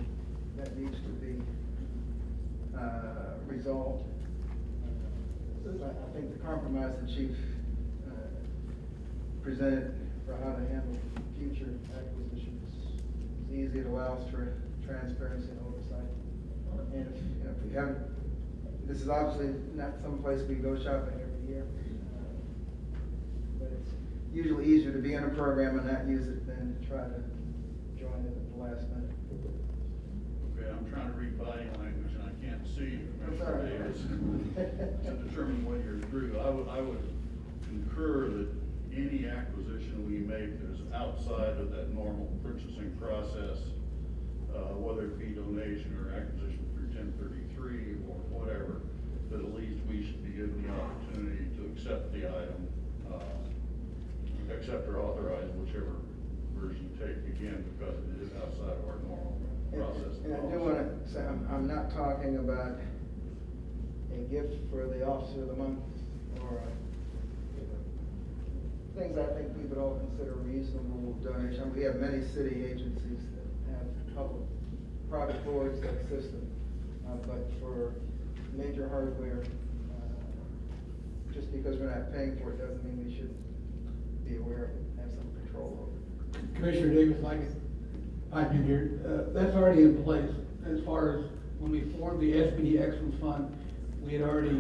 that needs to be resolved. I think the compromise the Chief presented for how to handle future acquisitions is easy. It allows for transparency and oversight. And if we haven't, this is obviously not some place we go shopping every year. But it's usually easier to be in a program and not use it than to try to join it at the last minute. Okay, I'm trying to read body language and I can't see That's all Mr. right. Davis to determine when you're through. I would concur that any acquisition we make that is outside of that normal purchasing process, whether it be donation or acquisition through 1033 or whatever, that at least we should be given the opportunity to accept the item, accept or authorize whichever version you take, again, because it is outside of our normal process. And I do want to say, I'm not talking about a gift for the officer of the month or things I think we would all consider reasonable donation. We have many city agencies that have private boards that assist them. But for major hardware, just because we're not paying for it doesn't mean we should be aware of it, have some control over it. Commissioner Davis, I've been here, that's already in place. As far as when we formed the SPD Excellence Fund, we had already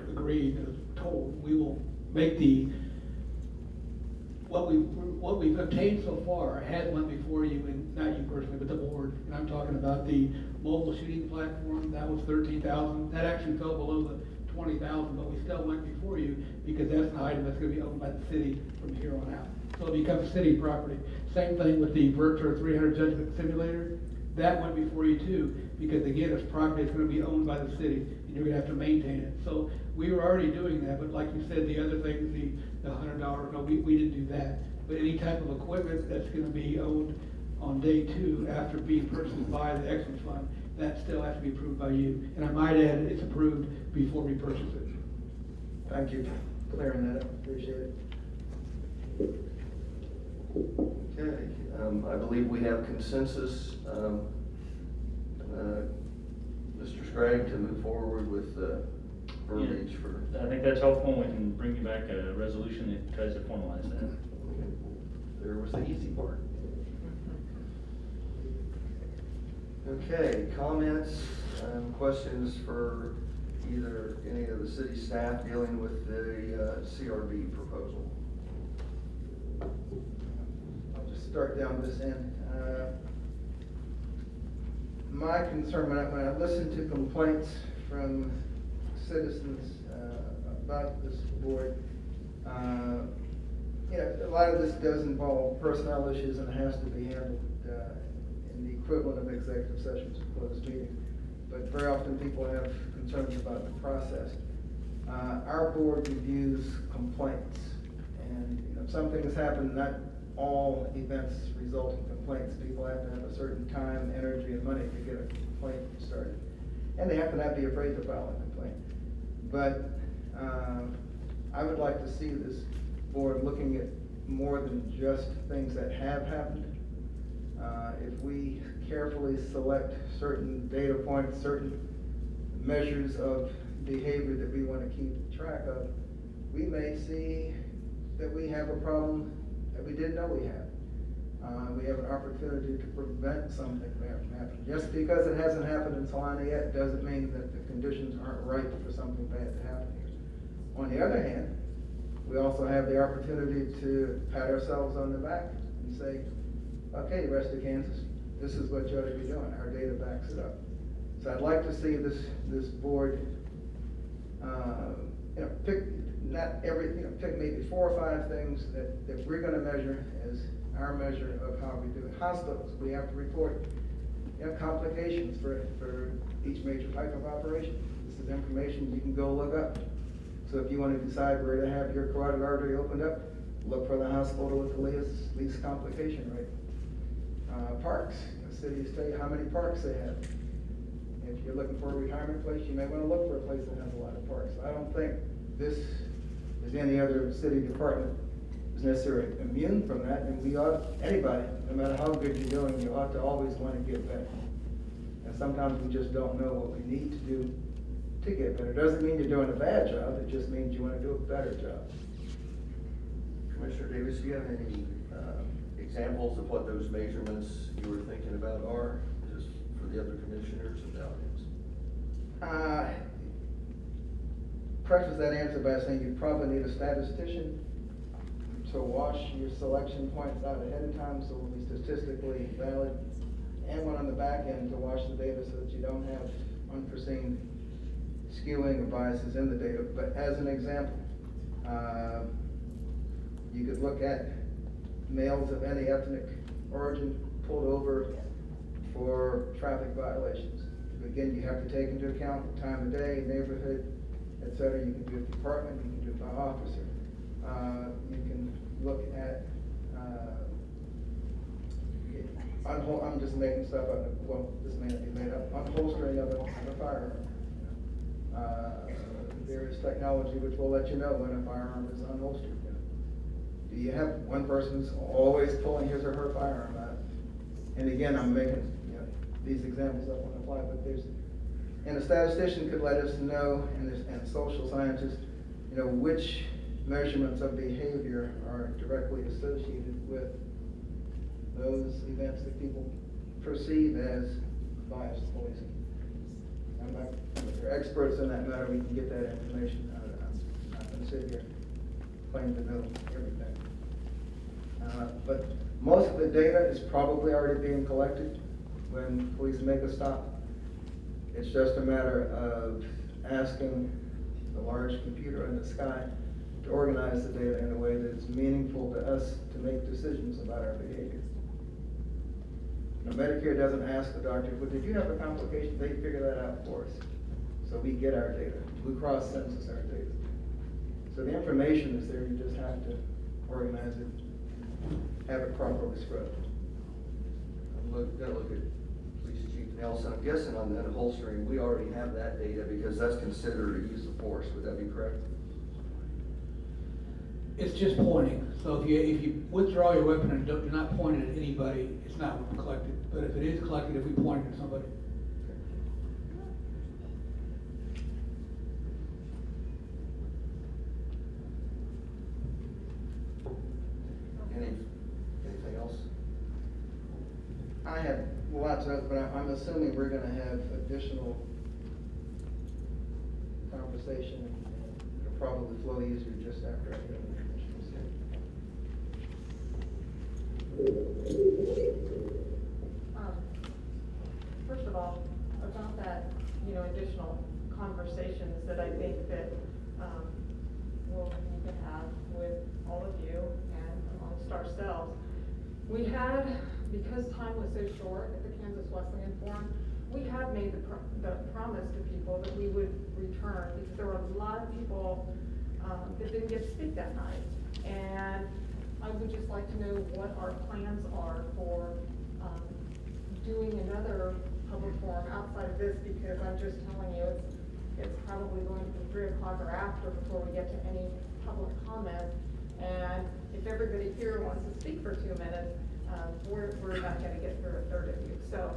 agreed, and told, we will make what we've obtained so far had went before you, and not you personally, but the board, and I'm talking about the mobile shooting platform, that was $13,000. That actually fell below the $20,000, but we still went before you because that's an item that's gonna be owned by the city from here on out. So it becomes city property. Same thing with the Virtual 300 Judgment Simulator. That went before you too, because again, it's property that's gonna be owned by the city, and you're gonna have to maintain it. So we were already doing that, but like you said, the other things, the $100, no, we didn't do that. But any type of equipment that's gonna be owned on day two after being purchased by the Excellence Fund, that still has to be approved by you. And I might add, it's approved before we purchase it. Thank you for clearing that up, appreciate it. Okay, I believe we have consensus, Mr. Scragg, to move forward with verbiage for. I think that's helpful, we can bring you back a resolution that tries to formalize that. There was the easy part. Okay, comments, questions for either any of the city staff dealing with the CRB proposal? I'll just start down this end. My concern, when I listen to complaints from citizens about this board, a lot of this does involve personnel issues and has to be handled in the equivalent of executive sessions or closed meeting. But very often people have concerns about the process. Our board reviews complaints, and if something has happened, not all events result in complaints. People have to have a certain time, energy, and money to get a complaint started. And they have to not be afraid to file a complaint. But I would like to see this board looking at more than just things that have happened. If we carefully select certain data points, certain measures of behavior that we want to keep track of, we may see that we have a problem that we didn't know we had. We have an opportunity to prevent something from happening. Just because it hasn't happened in Salina yet doesn't mean that the conditions aren't right for something bad to happen here. On the other hand, we also have the opportunity to pat ourselves on the back and say, okay, the rest of Kansas, this is what you ought to be doing. Our data backs it up. So I'd like to see this board, pick pick maybe 4 or 5 things that we're going to measure as our measure of how we do it. Hospitals, we have to report complications for each major type of operation. This is information you can go look up. So if you want to decide where to have your carotid artery opened up, look for the hospital with the least complication rate. Parks, cities tell you how many parks they have. If you're looking for a retirement place, you may want to look for a place that has a lot of parks. I don't think this is any other city department is necessarily immune from that, and we ought, anybody, no matter how good you're doing, you ought to always want to get better. And sometimes we just don't know what we need to do to get better. It doesn't mean you're doing a bad job, it just means you want to do a better job. Commissioner Davis, do you have any examples of what those measurements you were thinking about are, just for the other commissioners and the audience? Preface that answer by saying you probably need a statistician to wash your selection points out ahead of time so it will be statistically valid. and one on the back end to wash the data so that you don't have unforeseen skewing or biases in the data. But as an example, you could look at males of any ethnic origin pulled over for traffic violations. Again, you have to take into account time of day, neighborhood, et cetera. You can do it department, you can do it by officer. You can look at, I'm just making stuff up, well, this may not be made up, unholstering of a firearm. There is technology which will let you know when a firearm is unholstered. Do you have one person who's always pulling his or her firearm out? And again, I'm making these examples up on the fly, but and a statistician could let us know, and social scientists, which measurements of behavior are directly associated with those events that people perceive as biased policing. If they're experts in that matter, we can get that information. I'm not going to sit here claim to know everything. But most of the data is probably already being collected when police make a stop. It's just a matter of asking the large computer in the sky to organize the data in a way that's meaningful to us to make decisions about our behavior. Now, Medicare doesn't ask the doctor, well, did you have a complication? They figure that out for us. So we get our data. Blue Cross sends us our data. So the information is there, you just have to organize it, have it properly scrubbed. Gotta look at Police Chief Nelson. I'm guessing on that holstering, we already have that data because that's considered a use of force. Would that be correct? It's just pointing. So if you withdraw your weapon and you're not pointing at anybody, it's not collected. But if it is collected, if we point it at somebody. Anything else? I have lots of, but I'm assuming we're gonna have additional conversation, and it'll probably flow easier just after I get on the commissioner's First of all, about that, additional conversations that I think that, we'll need to have with all of you and amongst ourselves. We had, because time was so short at the Kansas Wesleyan Forum, we had made the promise to people that we would return, because there were a lot of people that didn't get to speak that night. And I would just like to know what our plans are for doing another public forum outside of this, because I'm just telling you, it's probably going to be 3 o'clock or after before we get to any public comment. And if everybody here wants to speak for 2 minutes, we're not going to get through a third of you. So,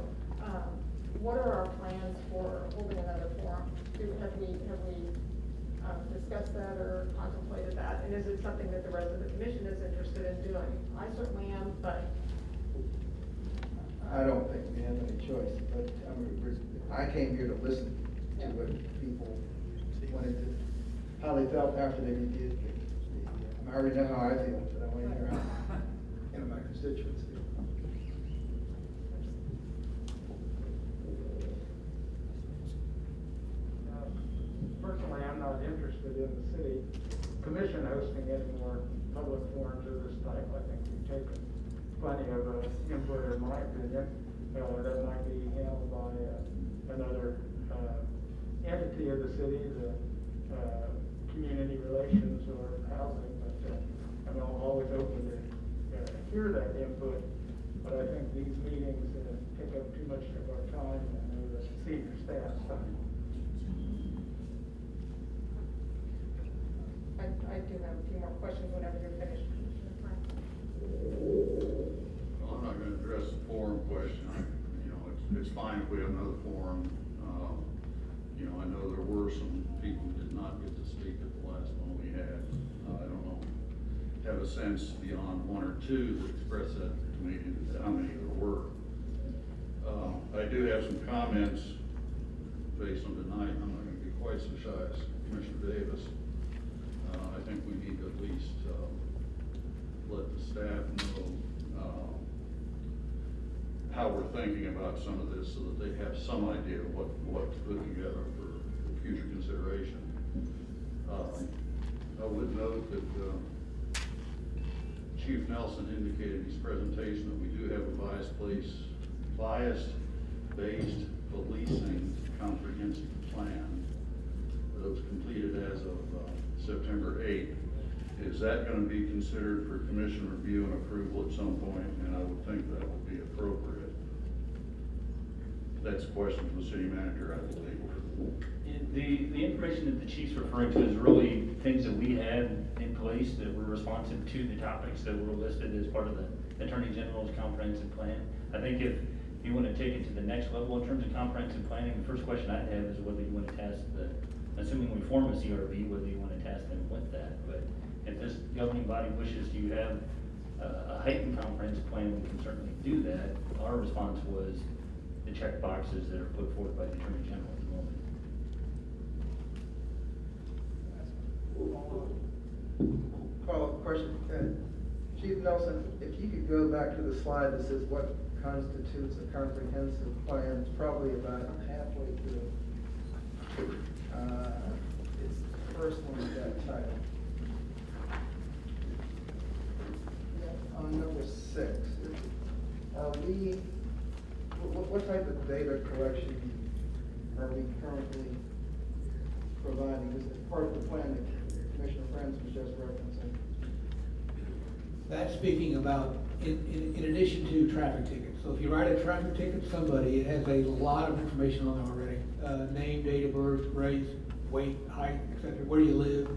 what are our plans for holding another forum? Have we discussed that or contemplated that? And is it something that the rest of the commission is interested in doing? I certainly am, but I don't think we have any choice, but I came here to listen to what people wanted to, how they felt after they reviewed it. I already know how I feel, but I want to hear how my constituents feel. Personally, I'm not interested in the city commission hosting any more public forums of this type. I think we've taken plenty of input, in my opinion, that might be handled by another entity of the city, the community relations or housing. But I'm always open to hear that input. But I think these meetings take up too much of our time and the senior staff's time. I do have a few more questions whenever you're finished, Commissioner Frank. Well, I'm not gonna address the forum question. It's fine if we have another forum. I know there were some people who did not get to speak at the last one we had. I don't know, have a sense beyond 1 or 2 that express that to me, how many there were. I do have some comments based on tonight. I'm not gonna be quite so shy as Commissioner Davis. I think we need to at least let the staff know how we're thinking about some of this so that they have some idea of what to put together for future consideration. I would note that Chief Nelson indicated in his presentation that we do have a bias-based policing comprehensive plan that was completed as of September 8th. Is that going to be considered for commission review and approval at some point? And I would think that would be appropriate. That's a question for the city manager, I believe. The information that the chief's referring to is really things that we had in place that were responsive to the topics that were listed as part of the Attorney General's comprehensive plan. I think if you want to take it to the next level in terms of comprehensive planning, the first question I'd have is whether you want to task assuming we form a CRB, whether you want to task them with that. But if this governing body wishes to have a heightened comprehensive plan, we can certainly do that. Our response was the check boxes that are put forth by the Attorney General at the moment. Follow-up question. Chief Nelson, if you could go back to the slide that says what constitutes a comprehensive plan, it's probably about halfway through. It's the first one with that title. On number 6, are we, what type of data collection are we currently providing? Is it part of the plan that Commissioner Friends was just referencing? That's speaking about in addition to traffic tickets. So if you write a traffic ticket to somebody, it has a lot of information on it already. Name, date of birth, race, weight, height, etc. Where you live.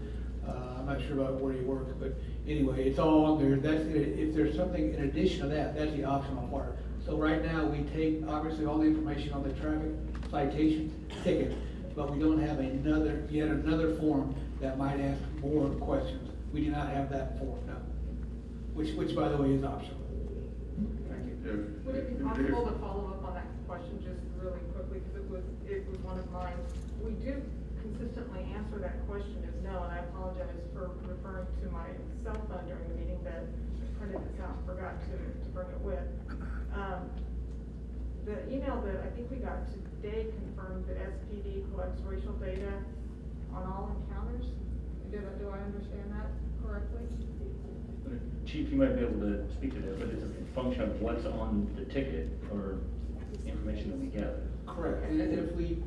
I'm not sure about where you work, but anyway, it's all on there. If there's something in addition to that, that's the optional part. So right now, we take obviously all the information on the traffic citation ticket, but we don't have yet another form that might ask more questions. We do not have that form now, which by the way is optional. Thank you. Would it be possible to follow up on that question just really quickly, because it was one of mine. We do consistently answer that question as no, and I apologize for referring to my cell phone during the meeting that I printed this out, forgot to bring it with. The email that I think we got today confirmed that SPD collects racial data on all encounters. Do I understand that correctly? Chief, you might be able to speak to that, but it's a function of what's on the ticket or information that we gather. Correct. And if we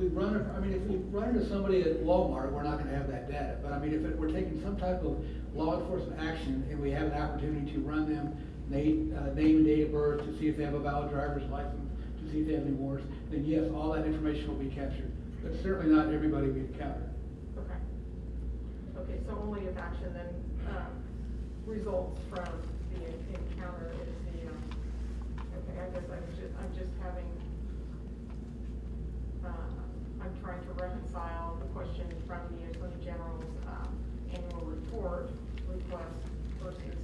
run into somebody at Walmart, we're not going to have that data. But I mean, if we're taking some type of law enforcement action and we have an opportunity to run them name and date of birth to see if they have a valid driver's license, to see if they have any warrants, then yes, all that information will be captured. But certainly not everybody we encounter. Okay. Okay, so only if action then results from the encounter is the, okay, I guess I'm just having, I'm trying to reconcile the question from the Attorney General's annual report request versus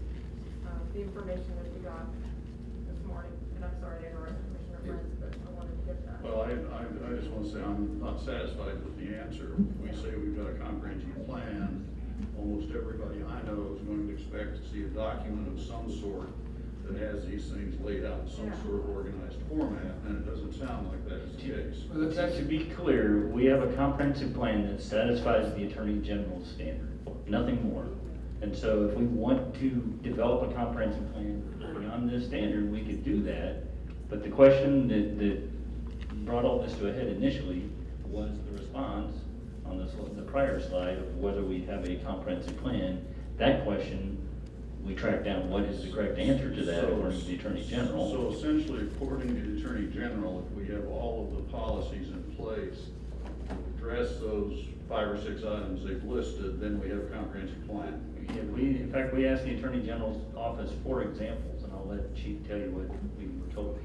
the information that we got this morning. And I'm sorry to interrupt Commissioner Friends, but I wanted to get that. Well, I just want to say I'm not satisfied with the answer. We say we've got a comprehensive plan. Almost everybody I know is going to expect to see a document of some sort that has these things laid out in some sort of organized format, and it doesn't sound like that is the case. Well, To be clear, we have a comprehensive plan that satisfies the Attorney General's standard, nothing more. And so if we want to develop a comprehensive plan beyond this standard, we could do that. But the question that brought all this to a head initially was the response on the prior slide of whether we have a comprehensive plan. That question, we tracked down what is the correct answer to that according to the Attorney General. So essentially, according to the Attorney General, if we have all of the policies in place, address those 5 or 6 items they've listed, then we have a comprehensive plan. Yeah, in fact, we asked the Attorney General's office for examples, and I'll let the Chief tell you what we were told.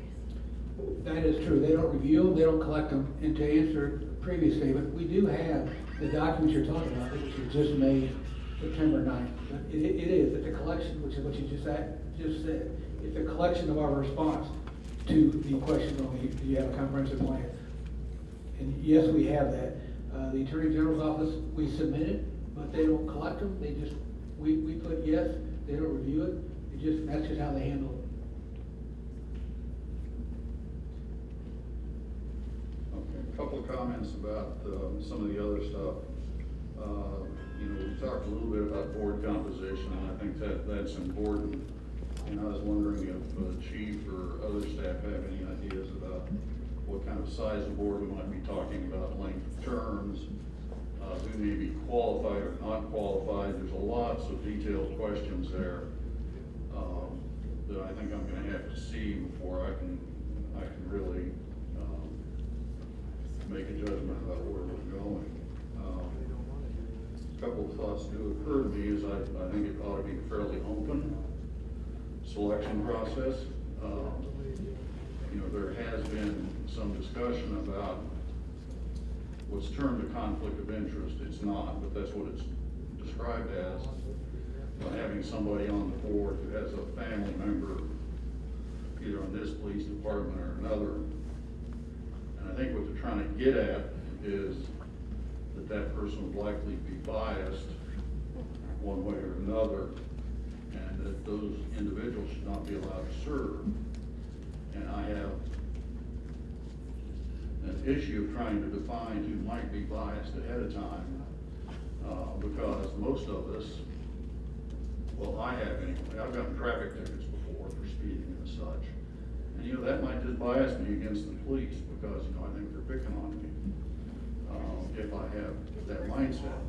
That is true. They don't review them, they don't collect them. And to answer the previous statement, we do have the documents you're talking about, which was just made September 9th. But it's a collection, which is what you just said. It's a collection of our response to the question on do you have a comprehensive plan? And yes, we have that. The Attorney General's office, we submit it, but they don't collect them. They just, we put yes, they don't review it. That's just how they handle it. comments about, some of the other stuff. You know, we talked a little bit about board composition, and I think that's important. And I was wondering if chief or other staff have any ideas about what kind of size of board we might be talking about, length of terms, who may be qualified or not qualified. There's lots of detailed questions there that I think I'm gonna have to see before I can really make a judgment about where we're going. A couple of thoughts do occur to me is I think it ought to be a fairly open selection process. You know, there has been some discussion about what's termed a conflict of interest. It's not, but that's what it's described as. Having somebody on the board who has a family member either on this police department or another. And I think what they're trying to get at is that person would likely be biased one way or another, and that those individuals should not be allowed to serve. And I have an issue of trying to define who might be biased ahead of time, because most of us, well, I have anyway, I've gotten traffic tickets before for speeding and such. And you know, that might just bias me against the police because, you know, I think they're picking on me, if I have that mindset.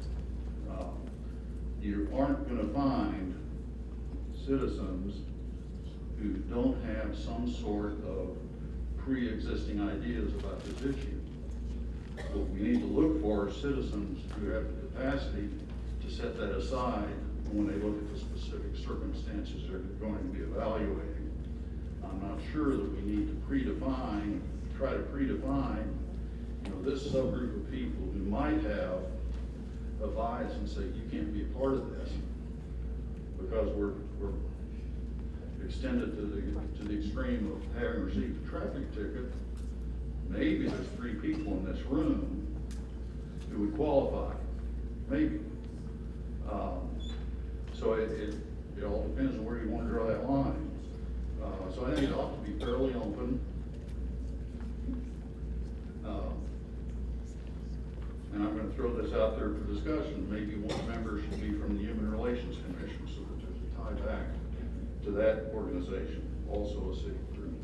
You aren't gonna find citizens who don't have some sort of pre-existing ideas about this issue. What we need to look for are citizens who have the capacity to set that aside when they look at the specific circumstances they're going to be evaluating. I'm not sure that we need to try to predefine, you know, this subgroup of people who might have a bias and say, you can't be a part of this because we're extended to the extreme of having received a traffic ticket. Maybe there's 3 people in this room who would qualify, maybe. So it all depends on where you want to draw that line. So I think it ought to be fairly open. And I'm going to throw this out there for discussion. Maybe one member should be from the Human Relations Commission so that there's a tie back to that organization, also a city group.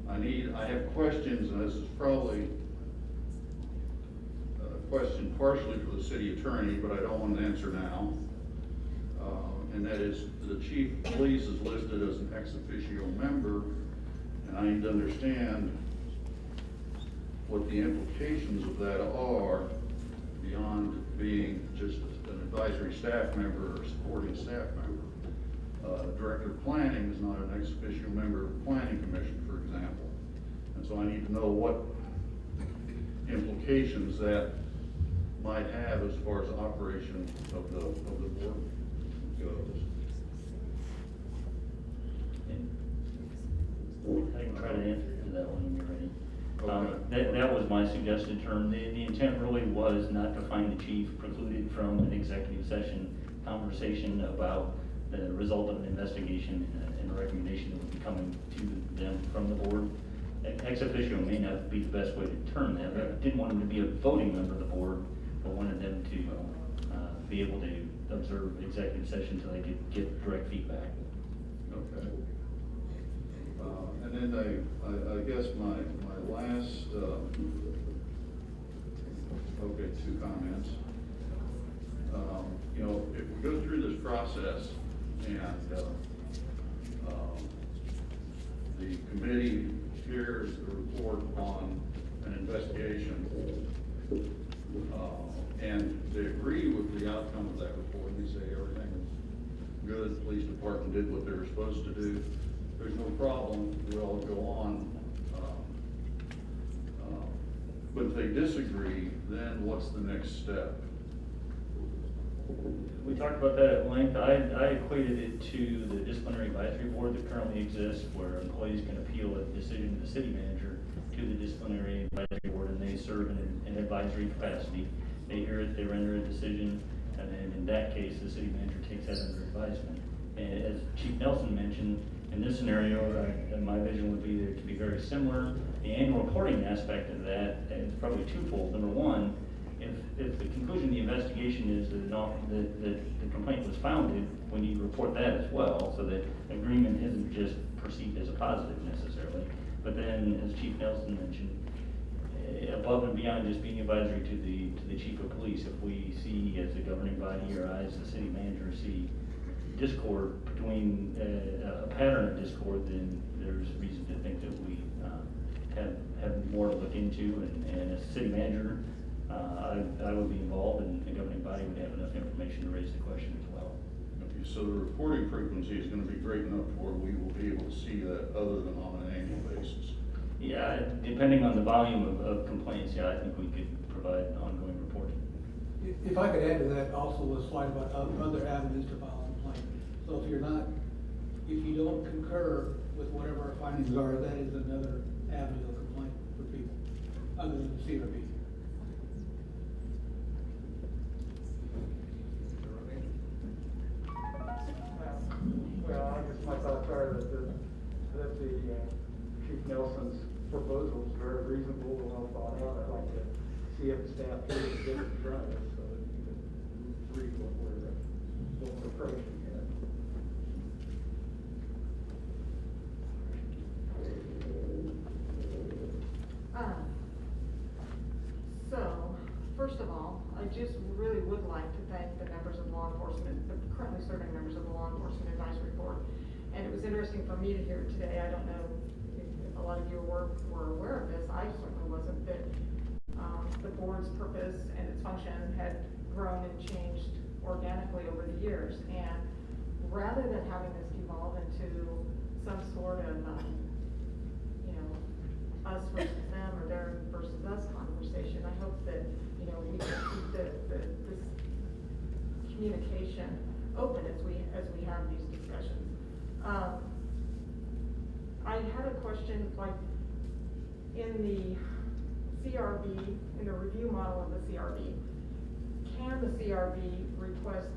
I have questions, and this is probably a question partially for the city attorney, but I don't want to answer now. And that is, the chief of police is listed as an ex officio member, and I need to understand what the implications of that are beyond being just an advisory staff member or supporting staff member. Director of planning is not an ex officio member of the planning commission, for example. And so I need to know what implications that might have as far as operation of the board goes. I can try to answer that one when you're ready. Okay. That was my suggested term. The intent really was not to find the chief precluded from an executive session conversation about the result of an investigation and a recommendation that would be coming to them from the board. Ex officio may not be the best way to term that. I didn't want them to be a voting member of the board, but wanted them to be able to observe executive session until they could get direct feedback. Okay. And then I guess my last, 2 comments. You know, if we go through this process and the committee hears the report on an investigation, and they agree with the outcome of that report, and they say everything is good, the police department did what they were supposed to do, there's no problem, we'll go on. But if they disagree, then what's the next step? We talked about that at length. I equated it to the disciplinary advisory board that currently exists, where employees can appeal a decision of the city manager to the disciplinary advisory board, and they serve in an advisory capacity. They hear it, they render a decision, and then in that case, the city manager takes that under advisement. And as Chief Nelson mentioned, In this scenario, my vision would be that it could be very similar. The annual reporting aspect of that is probably twofold. Number one, if the conclusion of the investigation is that the complaint was founded, we need to report that as well, so that agreement isn't just perceived as a positive necessarily. But then, as Chief Nelson mentioned, above and beyond just being advisory to the chief of police, if we see as a governing body or I as the city manager see discord between, a pattern of discord, then there's reason to think that we have more to look into, and as city manager, I would be involved, and the governing body would have enough information to raise the question as well. Okay, so the reporting frequency is gonna be great enough where we will be able to see that other than on an annual basis. Yeah, depending on the volume of complaints, yeah, I think we could provide ongoing reporting. If I could add to that, also a slide about other avenues to file a complaint. So if you don't concur with whatever our findings are, that is another avenue of complaint for people, other than the CRB. Well, I guess my thoughts are that the Chief Nelson's proposal is very reasonable, well thought out. I'd like to see if the staff can get it in front of us so that we can read what we're approaching here. So, first of all, I just really would like to thank the members of law enforcement, the currently serving members of the Law Enforcement Advisory Board. And it was interesting for me to hear today, I don't know if a lot of you were aware of this, I certainly wasn't, that the board's purpose and its function had grown and changed organically over the years. And rather than having this evolve into some sort of, us versus them or their versus us conversation, I hope that, we can keep this communication open as we have these discussions. I had a question, like, in the CRB, in the review model of the CRB, can the CRB request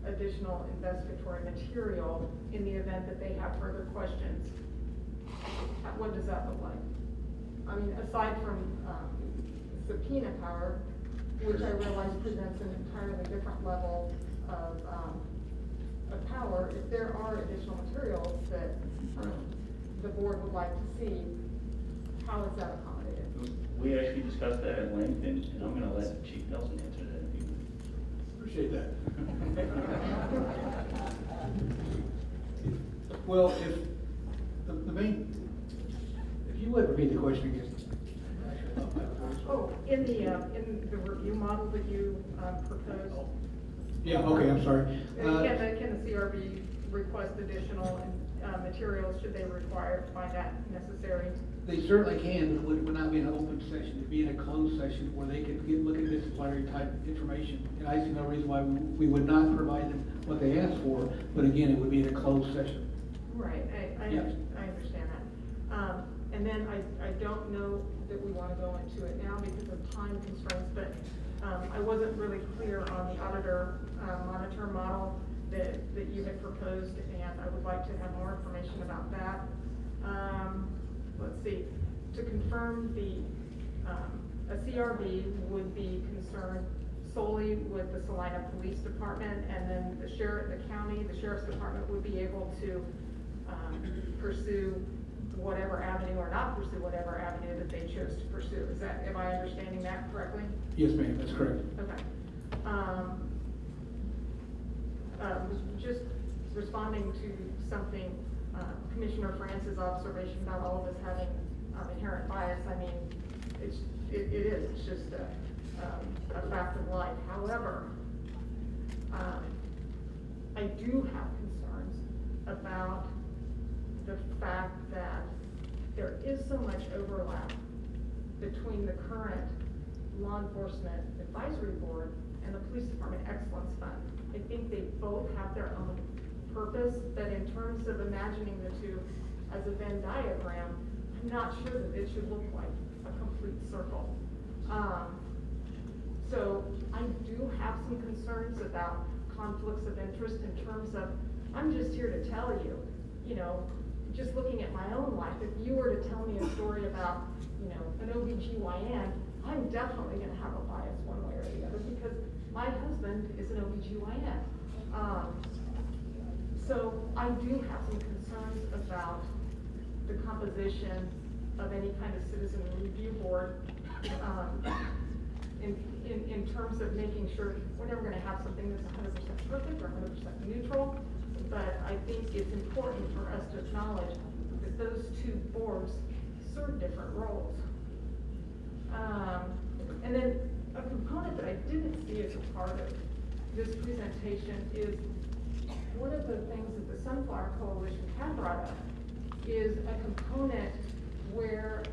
additional investigatory material in the event that they have further questions? What does that look like? I mean, aside from subpoena power, which I realize presents an entirely different level of power, if there are additional materials that the board would like to see, how is that accommodated? We actually discussed that at length, and I'm gonna let Chief Nelson answer that if you Appreciate that. Well, if if you would repeat the question again. Oh, in the review model that you proposed? Yeah, okay, I'm sorry. Can the CRB request additional materials should they find that necessary? They certainly can, but it would not be an open session, it'd be in a closed session where they could look at disciplinary type information. And I see no reason why we would not provide them what they asked for, but again, it would be in a closed session. Right, I Yes. understand that. And then I don't know that we want to go into it now because of time constraints, but I wasn't really clear on the auditor monitor model that you had proposed, and I would like to have more information about that. Let's see, to confirm a CRB would be concerned solely with the Salina Police Department, and then the sheriff's department would be able to pursue whatever avenue or not pursue whatever avenue that they chose to pursue. Am I understanding that correctly? Yes, ma'am, that's correct. Okay. Just responding to something, Commissioner France's observation about all of us having inherent bias, I mean, it's just a fact of life. However, I do have concerns about the fact that there is so much overlap between the current Law Enforcement Advisory Board and the Police Department Excellence Fund. I think they both have their own purpose, but in terms of imagining the two as a Venn diagram, I'm not sure that it should look like a complete circle. So I do have some concerns about conflicts of interest in terms of, I'm just here to tell you, you know, just looking at my own life, if you were to tell me a story about, you know, an OBGYN, I'm definitely gonna have a bias one way or the other because my husband is an OBGYN. So I do have some concerns about the composition of any kind of citizen review board, in terms of making sure we're never gonna have something that's 100% perfect or 100% neutral. But I think it's important for us to acknowledge that those two boards serve different roles. And then a component that I didn't see as a part of this presentation is one of the things that the Sunflower Coalition had brought up is a component where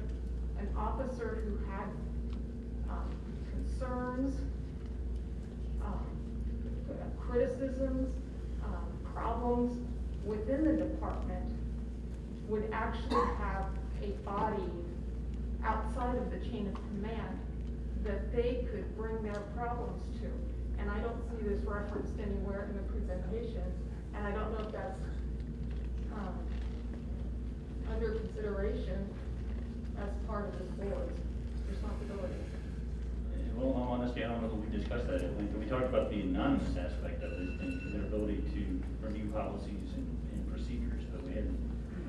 an officer who had concerns, criticisms, problems within the department would actually have a body outside of the chain of command that they could bring their problems to. And I don't see this referenced anywhere in the presentation, and I don't know if that's under consideration as part of this board's responsibility. Well, in all honesty, I don't know if we discussed that at length. We talked about the anonymous aspect of it and their ability to review policies and procedures, but we hadn't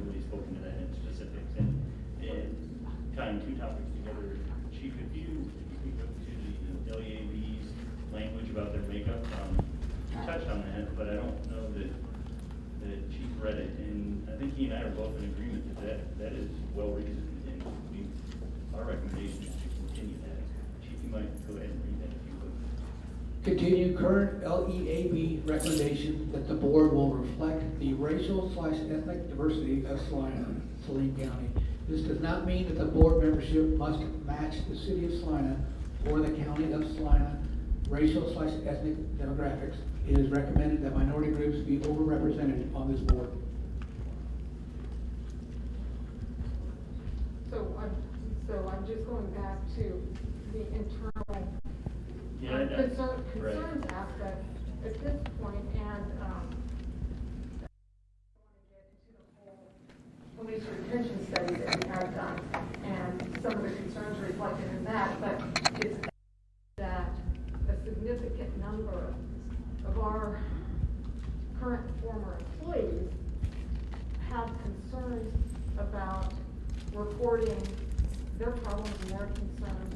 really spoken to that in specifics. And tying two topics together, Chief, if you could go to the L.E.A.B's language about their makeup, you touched on that, but I don't know that Chief read it. And I think he and I are both in agreement that is well reasoned, and our recommendation is to continue that. Chief, you might go ahead and read that if you would. Continue current LEAB recommendation that the board will reflect the racial/ethnic diversity of Salina, Saline County. This does not mean that the board membership must match the city of Salina or the county of Salina racial/ethnic demographics. It is recommended that minority groups be overrepresented on this board. So I'm just going back to the internal concerns aspect at this point, and I want to get into the whole police retention study that we have done, and some of the concerns reflected in that, but it's that a significant number of our current and former employees have concerns about reporting their problems and their concerns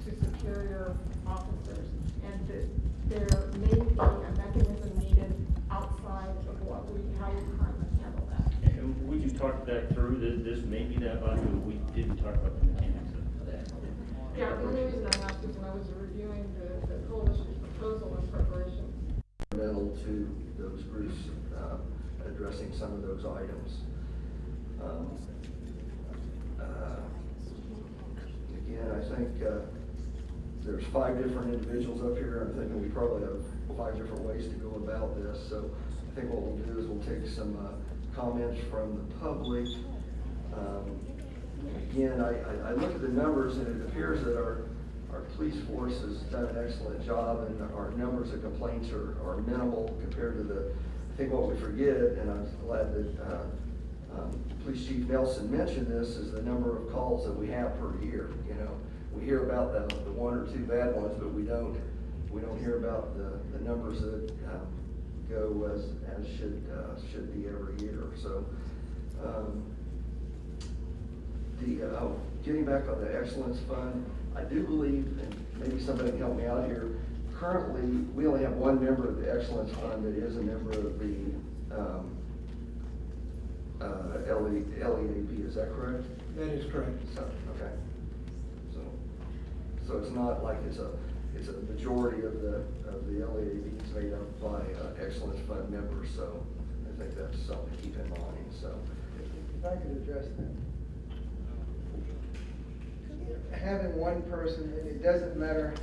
to superior officers, and that there may be a mechanism needed outside of how we currently handle that. And we can talk that through. This may be that body, but we didn't talk about the mechanics of that. Yeah, the only reason I asked is when I was reviewing the coalition's proposal in preparation. Fundamental to those groups addressing some of those items. Again, I think there's 5 different individuals up here. I'm thinking we probably have 5 different ways to go about this. So I think what we'll do is we'll take some comments from the public. Again, I look at the numbers, and it appears that our police force has done an excellent job, and our numbers of complaints are minimal compared to I think what we forget, and I'm glad that Police Chief Nelson mentioned this, is the number of calls that we have per year. You know, we hear about the 1 or 2 bad ones, but we don't hear about the numbers that go as should be every year. So getting back on the Excellence Fund, I do believe, and maybe somebody can help me out here, currently we only have 1 member of the Excellence Fund that is a member of the L.E.A.B. Is that correct? That is correct. So, okay. So it's not like it's a majority of the L.E.A.B. is made up by Excellence Fund members. So I think that's something to keep in mind. So If I could address that. Having one person, and it doesn't matter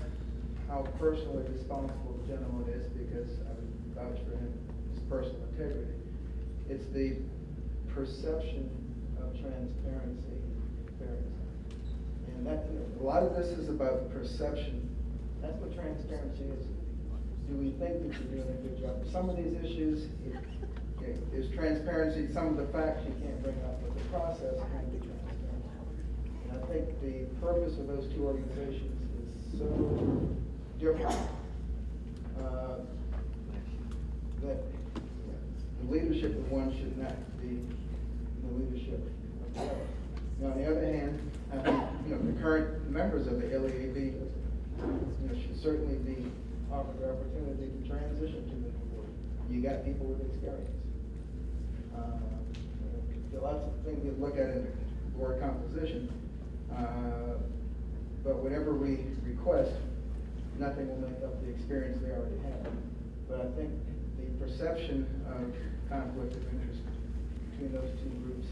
how personally responsible the gentleman is, because I would vouch for his personal integrity. It's the perception of transparency, fairness. And that, a lot of this is about perception. That's what transparency is. Do we think that you're doing a good job? Some of these issues, okay, is transparency. Some of the facts you can't bring up, but the process can be transparent. And I think the purpose of those two organizations is so different that the leadership of one should not be the leadership of the other. Now, on the other hand, I think, the current members of the L.E.A.B. Should certainly be offered the opportunity to transition to the new board. You got people with experience. There are lots of things you look at in the board composition, but whatever we request, nothing will make up the experience they already have. But I think the perception of conflict of interest between those two groups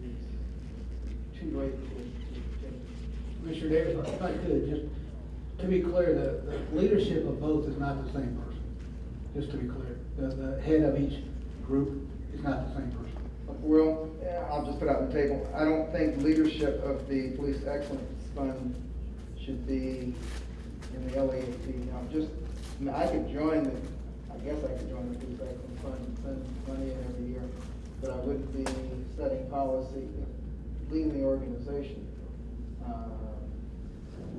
is too great to change. Commissioner Davis, if I could, just to be clear, the leadership of both is not the same person. Just to be clear, the head of each group is not the same person. Well, I'll just put out on the table, I don't think leadership of the Police Excellence Fund should be in the L.E.A.B. Now, I could join I guess I could join the Police Excellence Fund and send money in every year, but I wouldn't be setting policy, leading the organization.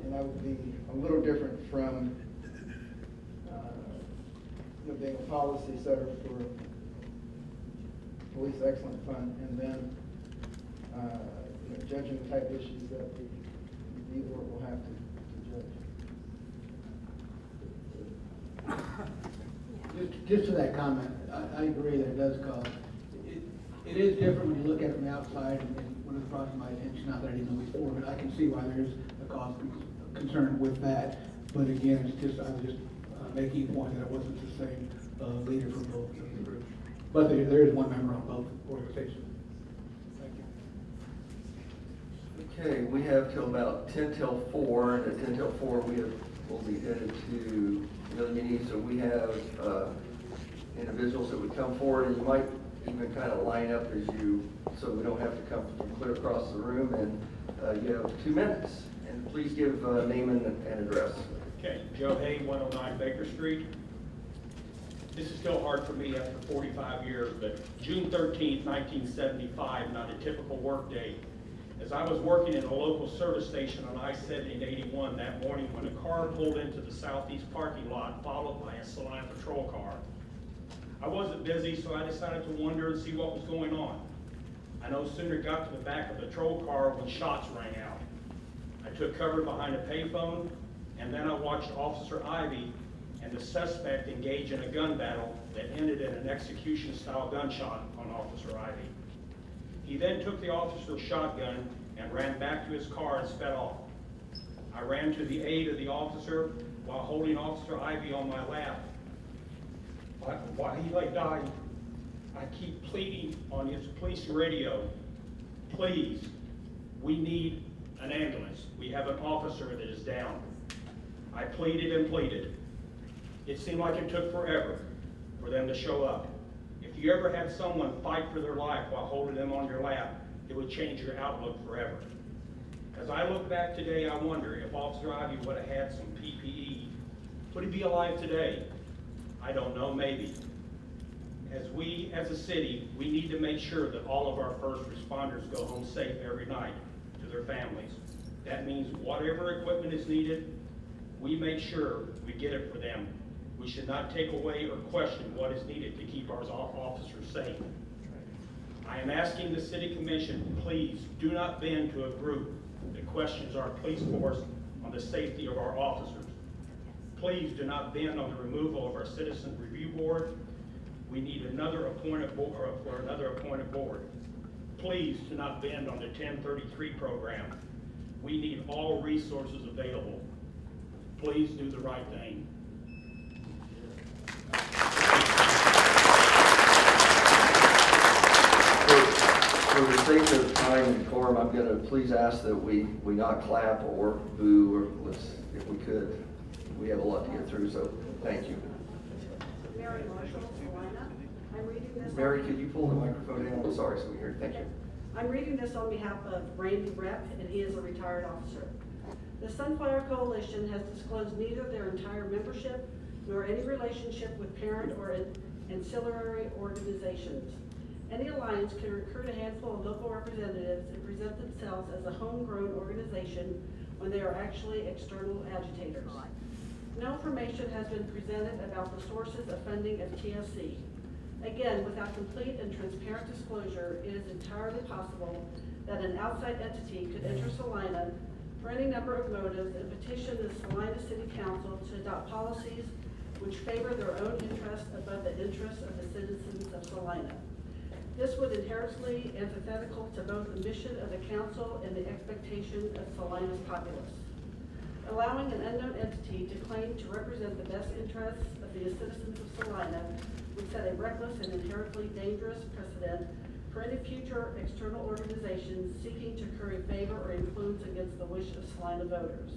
And that would be a little different from being a policy setter for Police Excellence Fund, and then judging the type issues that the board will have to judge. Just to that comment, I agree that it does cause, it is different when you look at it from the outside, and when it's brought to my attention, not that I didn't know before, but I can see why there's a cause of concern with that. But again, I was just making a point that it wasn't the same leader for both of the groups. But there is one member on both organizations. Thank you. Okay, we have till about 10 till 4, and at 10 till 4 we'll be headed to another meeting. So we have individuals that would come forward, and you might even kind of line up so we don't have to come from clear across the room, and you have 2 minutes. And please give name and address. Okay, Joe Hay, 109 Baker Street. This is still hard for me after 45 years, but June 13th, 1975, not a typical work day. As I was working in a local service station on I-70 and 81 that morning when a car pulled into the southeast parking lot, followed by a Salina patrol car. I wasn't busy, so I decided to wander and see what was going on. I no sooner got to the back of the patrol car when shots rang out. I took cover behind a payphone, and then I watched Officer Ivy and the suspect engage in a gun battle that ended in an execution-style gunshot on Officer Ivy. He then took the officer's shotgun and ran back to his car and sped off. I ran to the aid of the officer while holding Officer Ivy on my lap. While he lay dying, I keep pleading on his police radio, please, we need an ambulance. We have an officer that is down. I pleaded and pleaded. It seemed like it took forever for them to show up. If you ever had someone fight for their life while holding them on your lap, it would change your outlook forever. As I look back today, I wonder if Officer Ivy would have had some PPE. Would he be alive today? I don't know, maybe. As a city, we need to make sure that all of our first responders go home safe every night to their families. That means whatever equipment is needed, we make sure we get it for them. We should not take away or question what is needed to keep our officers safe. I am asking the City Commission, please do not bend to a group that questions our police force on the safety of our officers. Please do not bend on the removal of our Citizen Review Board. We need another appointed board for another appointed board. Please do not bend on the 1033 program. We need all resources available. Please do the right thing. For the sake of time and decorum, I'm going to please ask that we not clap or boo, or if we could. We have a lot to get through, so thank you. Mary Marshall, Salina. I'm reading this. Mary, could you pull the microphone in? I'm sorry, so we hear. Thank you. I'm reading this on behalf of Randy Rep, and he is a retired officer. The Sunflower Coalition has disclosed neither their entire membership nor any relationship with parent or ancillary organizations. Any alliance can recruit a handful of local representatives and present themselves as a homegrown organization when they are actually external agitators. No information has been presented about the sources of funding of TSC. Again, without complete and transparent disclosure, it is entirely possible that an outside entity could enter Salina for any number of motives and petition the Salina City Council to adopt policies which favor their own interests above the interests of the citizens of Salina. This would inherently antithetical to both the mission of the council and the expectation of Salina's populace. Allowing an unknown entity to claim to represent the best interests of the citizens of Salina would set a reckless and inherently dangerous precedent for any future external organizations seeking to curry favor or influence against the wish of Salina voters.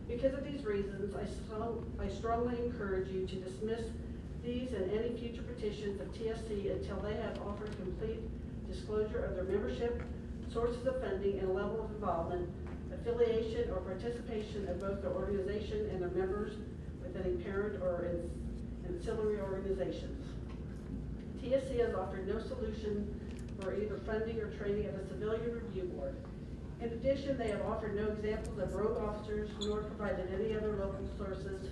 Because of these reasons, I strongly encourage you to dismiss these and any future petitions of TSC until they have offered complete disclosure of their membership, sources of funding, and level of involvement, affiliation, or participation of both the organization and their members with any parent or ancillary organizations. TSC has offered no solution for either funding or training of a civilian review board. In addition, they have offered no examples of rogue officers nor provided any other local sources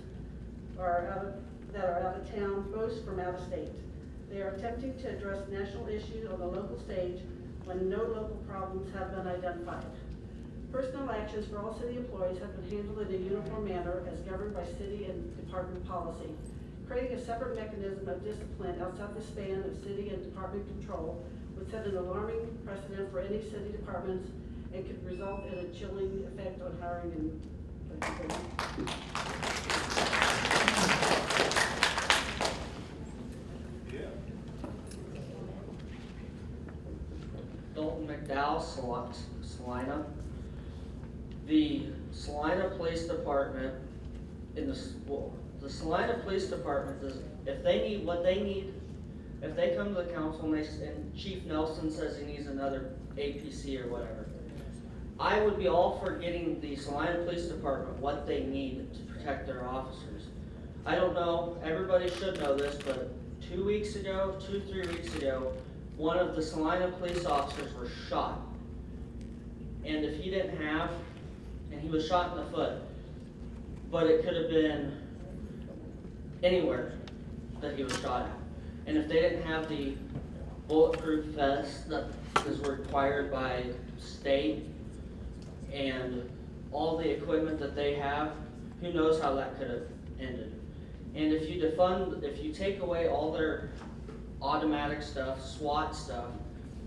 that are out of town, most from out of state. They are attempting to address national issues on the local stage when no local problems have been identified. Personnel actions for all city employees have been handled in a uniform manner as governed by city and department policy. Creating a separate mechanism of discipline outside the span of city and department control would set an alarming precedent for any city departments and could result in a chilling effect on hiring and Dalton McDowell, Salina. The Salina Police Department the Salina Police Department does, if they need what they need, if they come to the council and Chief Nelson says he needs another APC or whatever, I would be all for getting the Salina Police Department what they need to protect their officers. I don't know, everybody should know this, but 3 weeks ago, one of the Salina police officers was shot. And if he didn't have, and he was shot in the foot, but it could have been anywhere that he was shot at. And if they didn't have the bulletproof vest that is required by state and all the equipment that they have, who knows how that could have ended. And if you take away all their automatic stuff, SWAT stuff,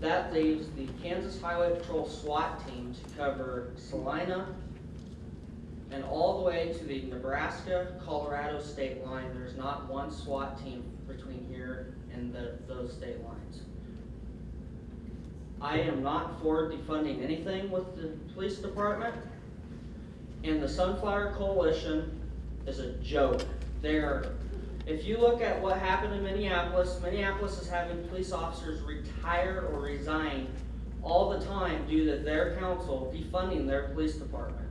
that leaves the Kansas Highway Patrol SWAT team to cover Salina and all the way to the Nebraska-Colorado state line. There's not one SWAT team between here and those state lines. I am not for defunding anything with the police department, and the Sunflower Coalition is a joke. If you look at what happened in Minneapolis, Minneapolis is having police officers retire or resign all the time due to their council defunding their police department.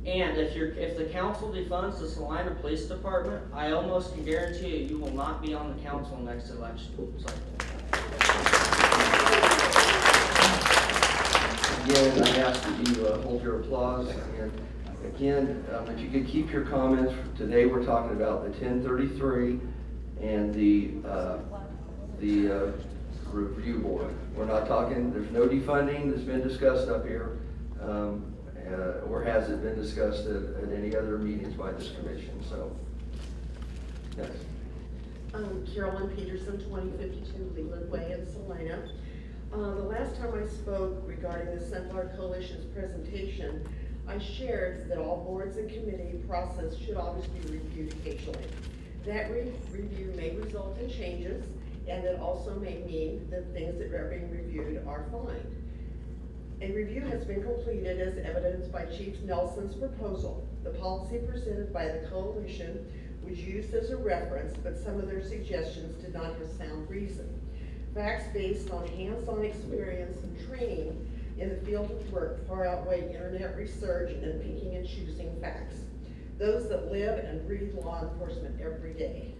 And if the council defunds the Salina Police Department, I almost can guarantee you will not be on the council next election cycle. Again, I ask that you hold your applause, and again, if you could keep your comments. Today we're talking about the 1033 and the review board. We're not talking, there's no defunding that's been discussed up here, or has it been discussed at any other meetings by this commission, so. Yes. Carolyn Peterson, 2052 Leland Way in Salina. The last time I spoke regarding the Sunflower Coalition's presentation, I shared that all boards and committee process should always be reviewed occasionally. That review may result in changes, and it also may mean that things that are being reviewed are fine. A review has been completed as evidenced by Chief Nelson's proposal. The policy presented by the coalition was used as a reference, but some of their suggestions did not have sound reason. Facts based on hands-on experience and training in the field of work far outweigh internet research and picking and choosing facts. Those that live and breathe law enforcement every day.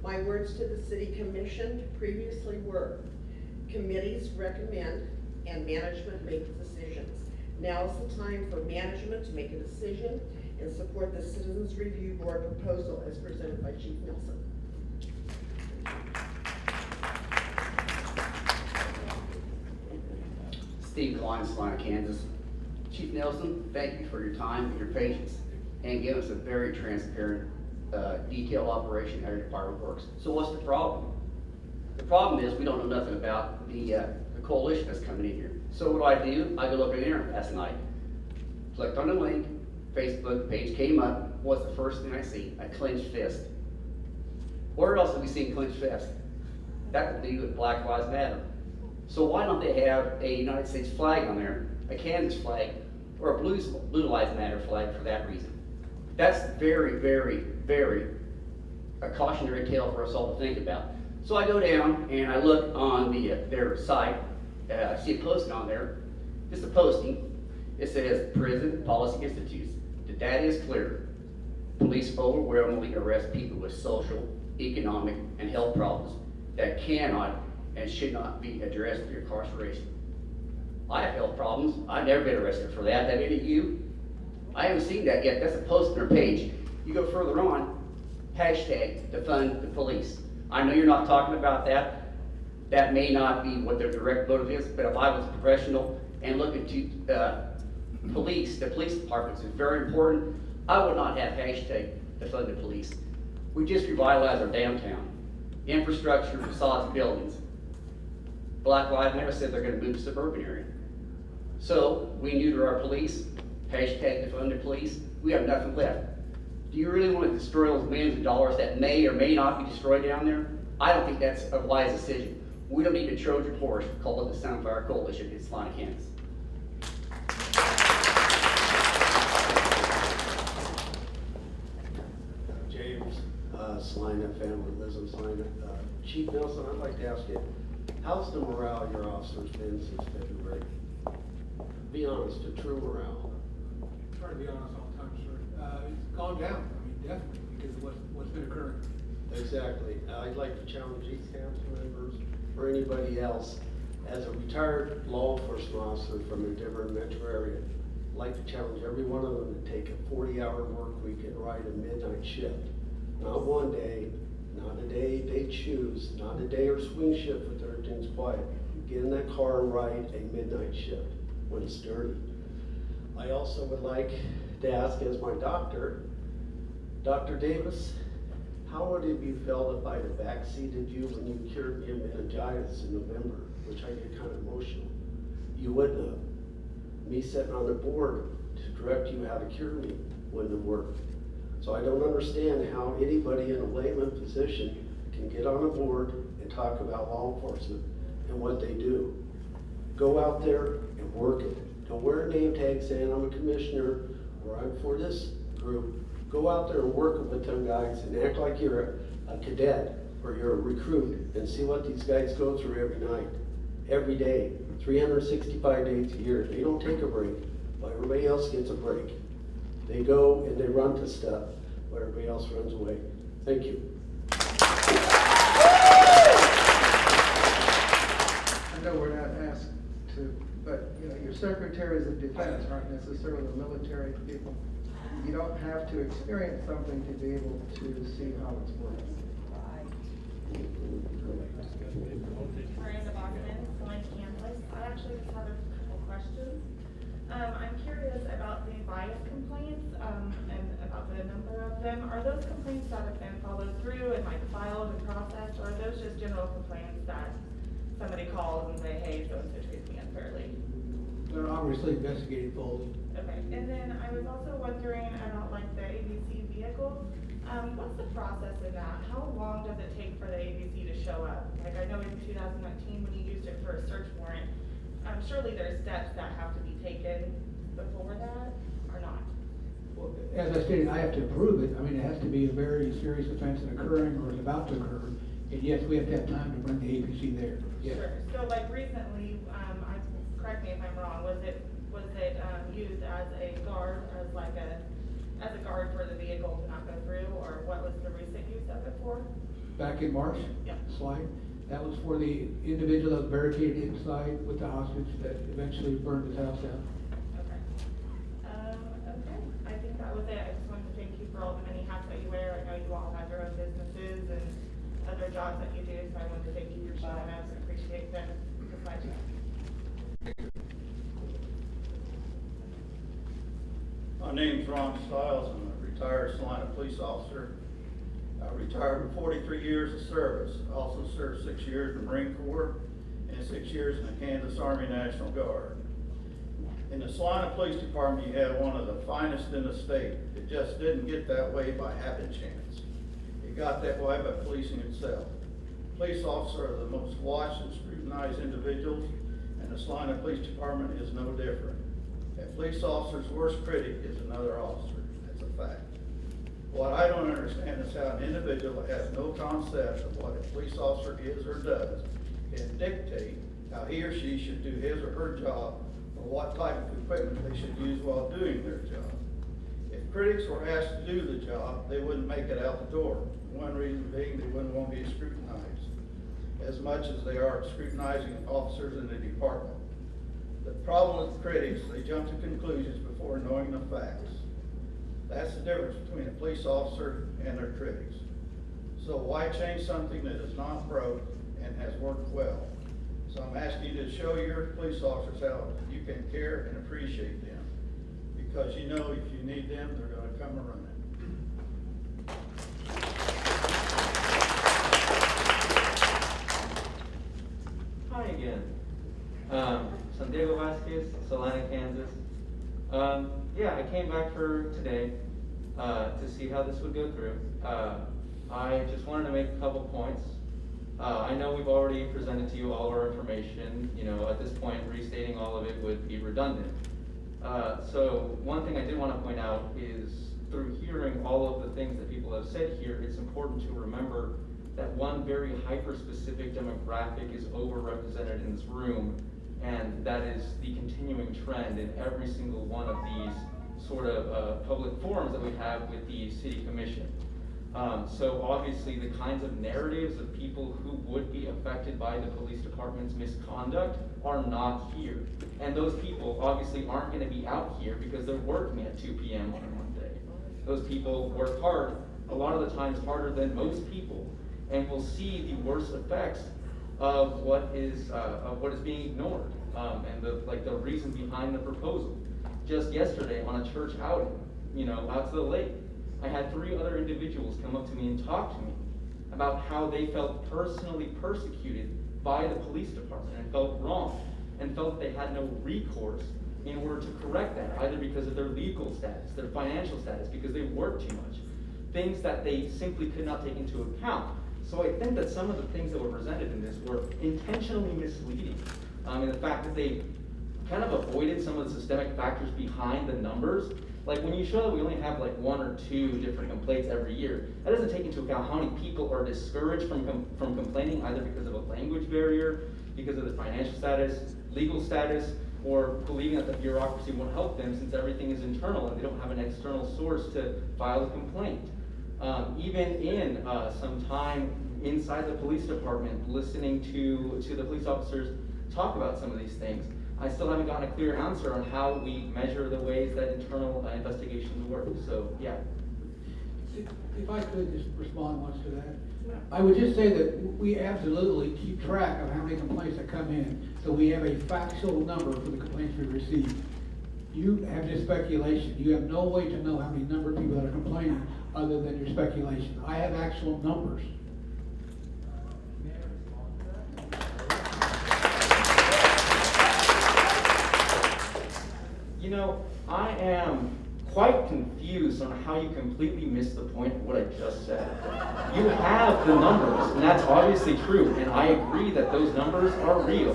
My words to the city commission previously were, committees recommend and management makes decisions. Now is the time for management to make a decision and support the Citizens Review Board proposal as presented by Chief Nelson. Steve Klein, Salina, Kansas. Chief Nelson, thank you for your time and your patience and giving us a very transparent, detailed operation how your department works. So what's the problem? The problem is we don't know nothing about the coalition that's coming in here. So what do? I go look on the internet last night, clicked on the link, Facebook page came up. What's the first thing I see? A clenched fist. Where else have we seen clenched fist? That would be with Black Lives Matter. So why don't they have a United States flag on there, a Kansas flag, or a Blue Lives Matter flag for that reason? That's very, very, very a cautionary tale for us all to think about. So I go down and I look on their site. I see a posting on there, just a posting. It says Prison Policy Institutes. The data is clear. Police overwhelmingly arrest people with social, economic, and health problems that cannot and should not be addressed through incarceration. I have health problems. I've never been arrested for that. Have any of you? I haven't seen that yet. That's a post on their page. You go further on, hashtag defund the police. I know you're not talking about that. That may not be what their direct motive is, but if I was a professional and looking to police, the police departments is very important, I would not have hashtag defund the police. We just revitalized our downtown. Infrastructure, facades, buildings. Black Lives Matter said they're going to move to suburban area. So we neuter our police, hashtag defund the police. We have nothing left. Do you really want to destroy those millions of dollars that may or may not be destroyed down there? I don't think that's a wise decision. We don't need a Trojan horse called the Sunflower Coalition in Salina, Kansas. James, Salina family lives in Salina. Chief Nelson, I'd like to ask you, how's the morale of your officers been since February? Be honest, a true morale. Try to be honest all the time, sir. It's gone down, I mean, definitely, because of what's been occurring. Exactly. I'd like to challenge these council members or anybody else. As a retired law enforcement officer from a different metro area, I'd like to challenge every one of them to take a 40-hour work week and ride a midnight shift. Not one day, not a day they choose, not a day or swing shift with everything's quiet. Get in that car and ride a midnight shift when it's dirty. I also would like to ask, as my doctor, Dr. Davis, how would it be felt if I'd have backseated you when you cured me of meningitis in November, which I get kind of emotional? You wouldn't have. Me sitting on the board to direct you how to cure me wouldn't have worked. So I don't understand how anybody in a layman position can get on a board and talk about law enforcement and what they do. Go out there and work it. Don't wear name tags saying I'm a commissioner or I'm for this group. Go out there and work it with them guys and act like you're a cadet or you're a recruit and see what these guys go through every night, every day, 365 days a year. They don't take a break, but everybody else gets a break. They go and they run to stuff, but everybody else runs away. Thank you. I know we're not asked to, but you know, your secretaries of defense aren't necessarily military people. You don't have to experience something to be able to see how it's working. Miranda Bachman, Salina, Kansas. I actually just have a couple questions. I'm curious about the bias complaints and about the number of them. Are those complaints that have been followed through and like filed and processed, or are those just general complaints that somebody calls and say, hey, so-and-so treats me unfairly? They're obviously investigated fully. Okay, and then I was also wondering about like the ABC vehicles. What's the process in that? How long does it take for the ABC to show up? Like I know in 2019 when you used it for a search warrant, surely there's steps that have to be taken before that, or not? Well, as I stated, I have to approve it. I mean, it has to be a very serious offense occurring or is about to occur. And yes, we have to have time to bring the APC there. Yes. Sure. So like recently, correct me if I'm wrong, was it used as a guard, as a guard for the vehicle to not go through, or what was the recent use of it for? back in March. Yep. Slide. That was for the individual that was barricaded inside with the hostage that eventually burned his house down. Okay. Okay, I think that was it. I just wanted to thank you for all the many hats that you wear. I know you all have your own businesses and other jobs that you do, so I wanted to thank you for showing us and appreciate the slide. My name's Ron Stiles. I'm a retired Salina police officer. I retired with 43 years of service. I also served 6 years in the Marine Corps and 6 years in the Kansas Army National Guard. In the Salina Police Department, you had one of the finest in the state. It just didn't get that way by happen chance. It got that way by policing itself. Police officers are the most watched and scrutinized individuals, and the Salina Police Department is no different. A police officer's worst critic is another officer. That's a fact. What I don't understand is how an individual that has no concept of what a police officer is or does can dictate how he or she should do his or her job or what type of equipment they should use while doing their job. If critics were asked to do the job, they wouldn't make it out the door. One reason being they wouldn't want to be scrutinized as much as they are scrutinizing officers in the department. The problem with critics, they jump to conclusions before knowing the facts. That's the difference between a police officer and their critics. So why change something that is not broke and has worked well? So I'm asking you to show your police officers how you can care and appreciate them. Because you know if you need them, they're going to come running. Hi again. San Diego Vasquez, Salina, Kansas. Yeah, I came back for today to see how this would go through. I just wanted to make a couple points. I know we've already presented to you all of our information. You know, at this point, restating all of it would be redundant. So one thing I did want to point out is through hearing all of the things that people have said here, it's important to remember that one very hyper-specific demographic is overrepresented in this room, and that is the continuing trend in every single one of these sort of public forums that we have with the city commission. So obviously the kinds of narratives of people who would be affected by the police department's misconduct are not here. And those people obviously aren't going to be out here because they're working at 2 p.m. on a Monday. Those people work hard, a lot of the times harder than most people, and will see the worst effects of what is being ignored, and the reason behind the proposal. Just yesterday on a church outing, out to the lake, I had 3 other individuals come up to me and talk to me about how they felt personally persecuted by the police department and felt wrong and felt they had no recourse in order to correct that, either because of their legal status, their financial status, because they worked too much, things that they simply could not take into account. So I think that some of the things that were presented in this were intentionally misleading, in the fact that they kind of avoided some of the systemic factors behind the numbers. Like when you show that we only have like 1 or 2 different complaints every year, that doesn't take into account how many people are discouraged from complaining, either because of a language barrier, because of their financial status, legal status, or believing that the bureaucracy won't help them since everything is internal and they don't have an external source to file a complaint. Even in some time inside the police department, listening to the police officers talk about some of these things, I still haven't gotten a clear answer on how we measure the ways that internal investigations work. So, yeah. If I could just respond once to that. I would just say that we absolutely keep track of how many complaints that come in, so we have a factual number for the complaints we receive. You have just speculation. You have no way to know how many number of people that are complaining other than your speculation. I have actual numbers. I am quite confused on how you completely missed the point of what I just said. You have the numbers, and that's obviously true, and I agree that those numbers are real.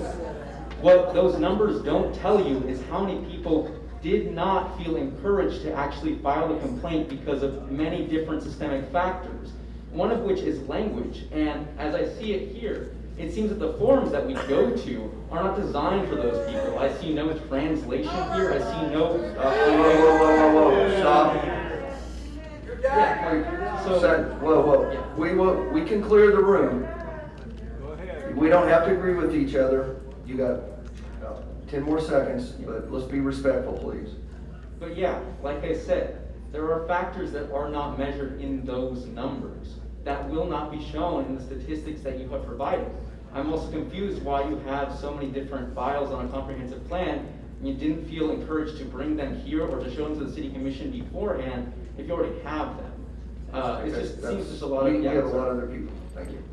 What those numbers don't tell you is how many people did not feel encouraged to actually file a complaint because of many different systemic factors, one of which is language. And as I see it here, it seems that the forums that we go to are not designed for those people. I see no translation here. I see no... Stop. Yeah. Whoa, we can clear the room. We don't have to agree with each other. You got 10 more seconds, but let's be respectful, please. But yeah, like I said, there are factors that are not measured in those numbers that will not be shown in the statistics that you have provided. I'm also confused why you have so many different files on a comprehensive plan and you didn't feel encouraged to bring them here or to show them to the city commission beforehand if you already have them. It just seems just a lot of... We have a lot of other people. Thank you.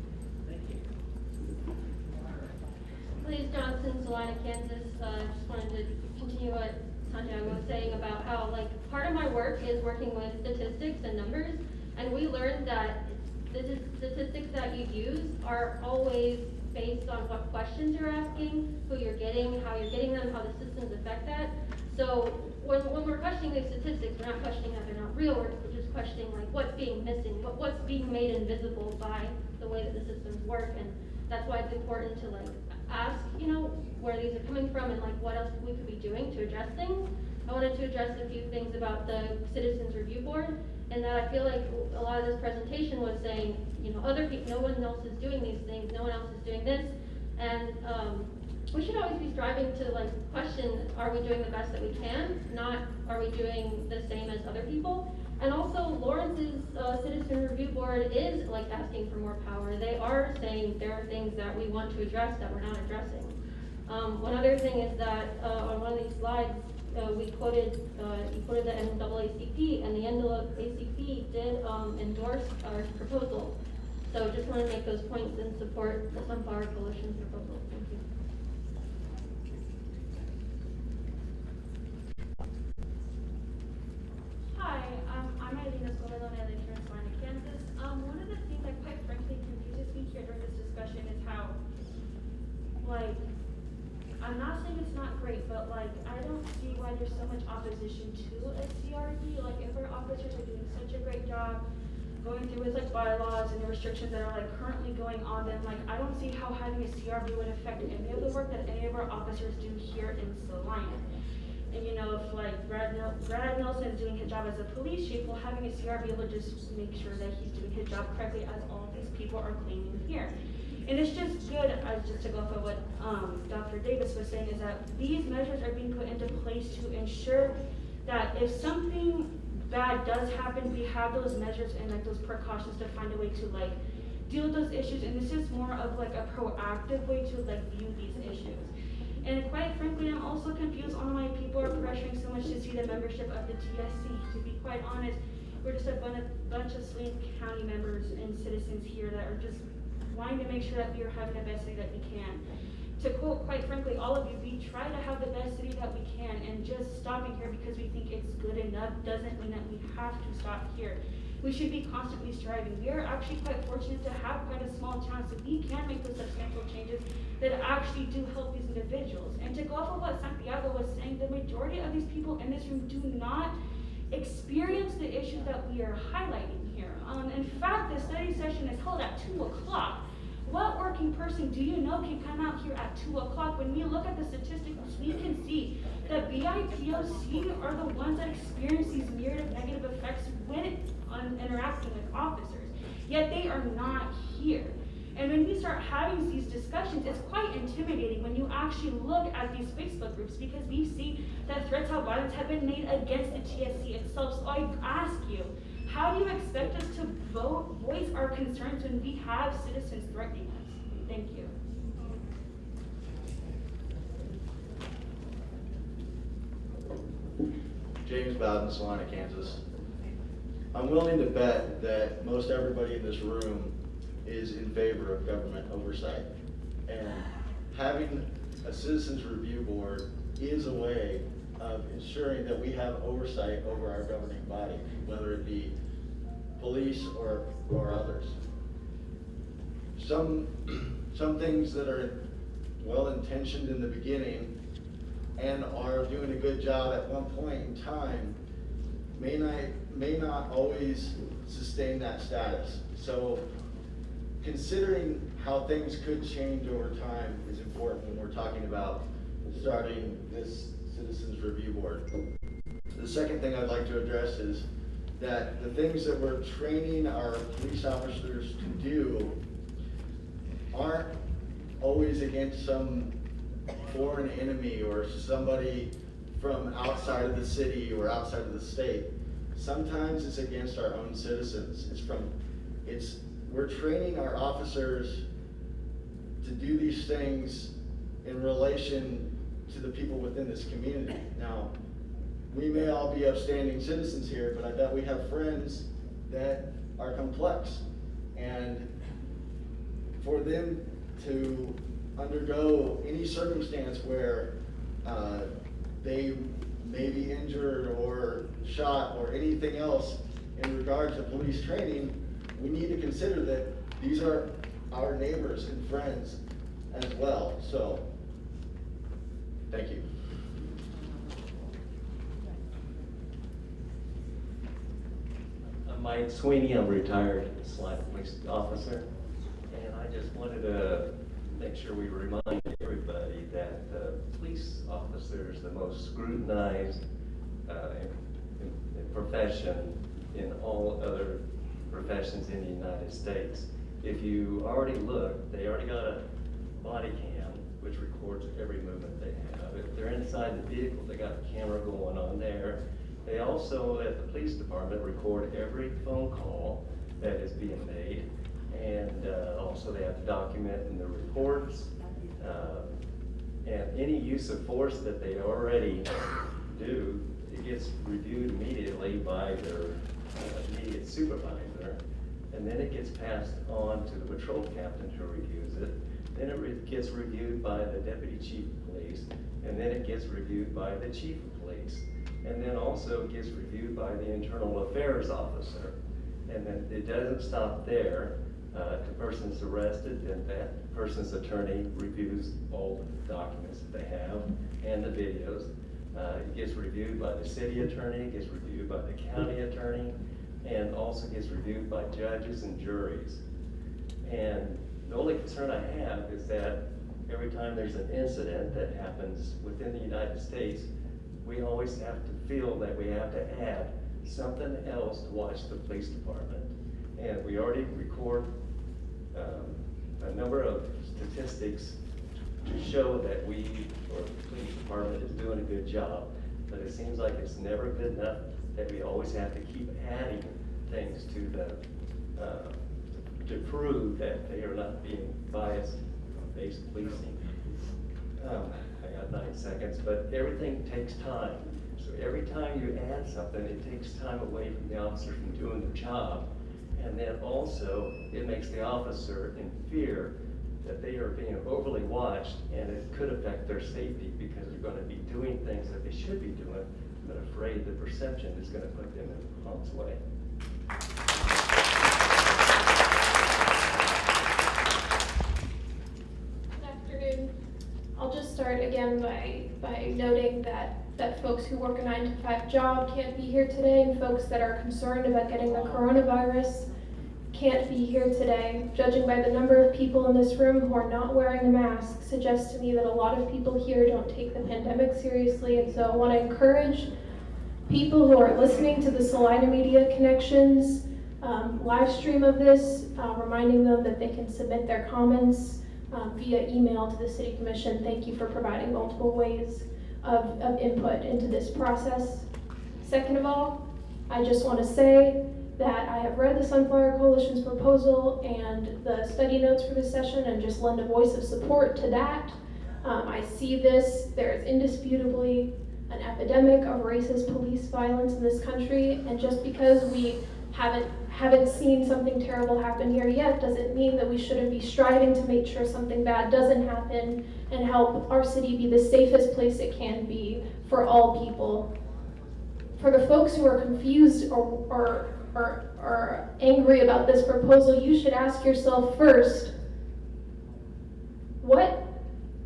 Liz Johnson, Salina, Kansas. Just wanted to continue what Santiago was saying about how, like, part of my work is working with statistics and numbers, and we learned that the statistics that you use are always based on what questions you're asking, who you're getting, how you're getting them, how the systems affect that. So when we're questioning these statistics, we're not questioning that they're not real, we're just questioning like what's being missing, what's being made invisible by the way that the systems work, and that's why it's important to like ask, you know, where these are coming from and like what else we could be doing to address things. I wanted to address a few things about the Citizens Review Board, and that I feel like a lot of this presentation was saying, you know, other people, no one else is doing these things, no one else is doing this, and we should always be striving to like question, are we doing the best that we can, not are we doing the same as other people. And also Lawrence's Citizen Review Board is like asking for more power. They are saying there are things that we want to address that we're not addressing. One other thing is that on one of these slides, you quoted the NAACP, and the NAACP did endorse our proposal. So just want to make those points and support the Sunflower Coalition's proposal. Thank you. Hi, I'm Irina Scolano, and I live here in Salina, Kansas. One of the things that quite frankly confuses me here during this discussion is how, like, I'm not saying it's not great, but like, I don't see why there's so much opposition to a CRD. Like, if our officers are doing such a great job going through with like bylaws and the restrictions that are like currently going on, then like, I don't see how having a CRB would affect any of the work that any of our officers do here in Salina. And you know, if like Brad Nelson is doing his job as a police chief, well, having a CRB will just make sure that he's doing his job correctly, as all of these people are claiming here. And it's just good, just to go off of what Dr. Davis was saying, is that these measures are being put into place to ensure that if something bad does happen, we have those measures and like those precautions to find a way to like deal with those issues. And this is more of like a proactive way to like view these issues. And quite frankly, I'm also confused on why people are pressuring so much to see the membership of the TSC. To be quite honest, we're just a bunch of Salina County members and citizens here that are just wanting to make sure that we are having the best city that we can. To quote, quite frankly, all of you, we try to have the best city that we can, and just stopping here because we think it's good enough doesn't mean that we have to stop here. We should be constantly striving. We are actually quite fortunate to have quite a small town, so we can make those substantial changes that actually do help these individuals. And to go off of what Santiago was saying, the majority of these people in this room do not experience the issues that we are highlighting here. In fact, the study session is held at 2 o'clock. What working person do you know can come out here at 2 o'clock? When we look at the statistics, we can see that BIPOC are the ones that experience these myriad of negative effects when interacting with officers, yet they are not here. And when we start having these discussions, it's quite intimidating when you actually look at these Facebook groups, because we see that threats of violence have been made against the TSC itself. So I ask you, how do you expect us to voice our concerns when we have citizens threatening us? Thank you. James Bowden, Salina, Kansas. I'm willing to bet that most everybody in this room is in favor of government oversight. And having a citizens review board is a way of ensuring that we have oversight over our governing body, whether it be police or others. Some things that are well-intentioned in the beginning and are doing a good job at one point in time may not always sustain that status. So considering how things could change over time is important when we're talking about starting this citizens review board. The second thing I'd like to address is that the things that we're training our police officers to do aren't always against some foreign enemy or somebody from outside of the city or outside of the state. Sometimes it's against our own citizens. We're training our officers to do these things in relation to the people within this community. Now, we may all be upstanding citizens here, but I bet we have friends that are complex. And for them to undergo any circumstance where they may be injured or shot or anything else in regards to police training, we need to consider that these are our neighbors and friends as well. So, thank you. I'm Mike Sweeney, I'm a retired Salina police officer, and I just wanted to make sure we remind everybody that police officers, the most scrutinized profession in all other professions in the United States. If you already look, they already got a body cam which records every movement they have. If they're inside the vehicle, they got a camera going on there. They also, at the police department, record every phone call that is being made. And also they have to document in the reports. And any use of force that they already do, it gets reviewed immediately by their immediate supervisor. And then it gets passed on to the patrol captain who reviews it. Then it gets reviewed by the deputy chief of police. And then it gets reviewed by the chief of police. And then also gets reviewed by the internal affairs officer. And then it doesn't stop there. If the person's arrested, then that person's attorney reviews all the documents that they have and the videos. It gets reviewed by the city attorney, it gets reviewed by the county attorney, and also gets reviewed by judges and juries. And the only concern I have is that every time there's an incident that happens within the United States, we always have to feel that we have to add something else to watch the police department. And we already record a number of statistics to show that we, or the police department, is doing a good job. But it seems like it's never good enough, that we always have to keep adding things to to prove that they are not being bias-based policing. I got 9 seconds, but everything takes time. So every time you add something, it takes time away from the officer from doing their job. And then also, it makes the officer in fear that they are being overly watched, and it could affect their safety because they're going to be doing things that they should be doing, but afraid the perception is going to put them in harm's way. Good afternoon. I'll just start again by noting that folks who work a 9-to-5 job can't be here today, and folks that are concerned about getting the coronavirus can't be here today. Judging by the number of people in this room who are not wearing a mask suggests to me that a lot of people here don't take the pandemic seriously, and so I want to encourage people who are listening to the Salina Media Connections live stream of this, reminding them that they can submit their comments via email to the City Commission. Thank you for providing multiple ways of input into this process. Second of all, I just want to say that I have read the Sunflower Coalition's proposal and the study notes for this session and just lend a voice of support to that. I see this, there is indisputably an epidemic of racist police violence in this country, and just because we haven't seen something terrible happen here yet doesn't mean that we shouldn't be striving to make sure something bad doesn't happen and help our city be the safest place it can be for all people. For the folks who are confused or angry about this proposal, you should ask yourself first, what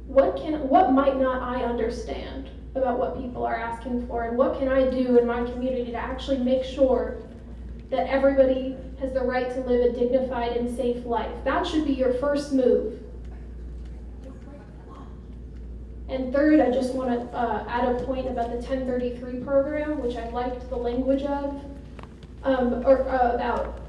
might not I understand about what people are asking for, and what can I do in my community to actually make sure that everybody has the right to live a dignified and safe life? That should be your first move. And third, I just want to add a point about the 1033 program, which I liked the language of. about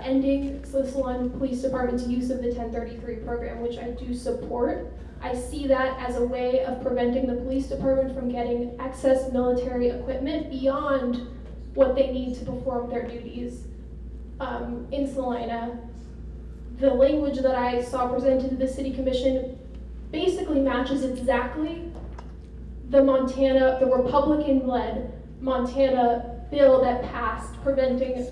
ending the Salina Police Department's use of the 1033 program, which I do support. I see that as a way of preventing the police department from getting excess military equipment beyond what they need to perform their duties. In Salina, the language that I saw presented to the City Commission basically matches exactly the Republican-led Montana bill that passed preventing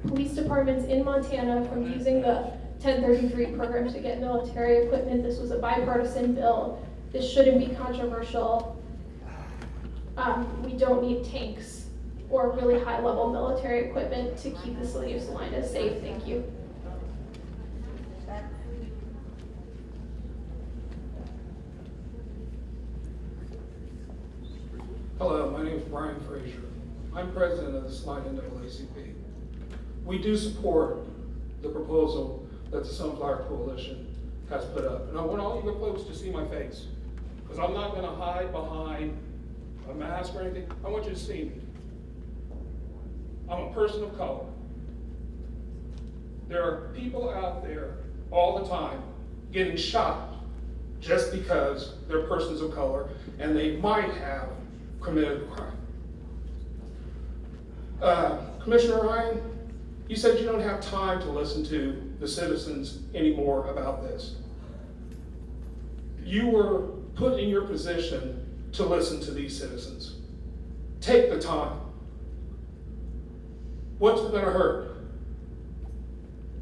police departments in Montana from using the 1033 program to get military equipment. This was a bipartisan bill. This shouldn't be controversial. We don't need tanks or really high-level military equipment to keep the city of Salina safe. Thank you. Hello, my name is Brian Frazier. I'm president of the Salina NAACP. We do support the proposal that the Sunflower Coalition has put up. And I want all you folks to see my face, because I'm not gonna hide behind a mask or anything. I want you to see me. I'm a person of color. There are people out there all the time getting shot just because they're persons of color and they might have committed a crime. Commissioner Ryan, you said you don't have time to listen to the citizens anymore about this. You were put in your position to listen to these citizens. Take the time. What's it gonna hurt?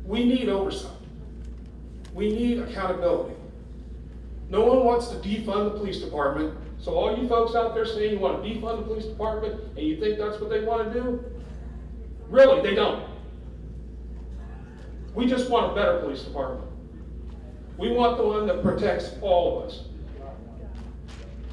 We need oversight. We need accountability. No one wants to defund the police department, so all you folks out there saying you want to defund the police department and you think that's what they want to do, really, they don't. We just want a better police department. We want the one that protects all of us.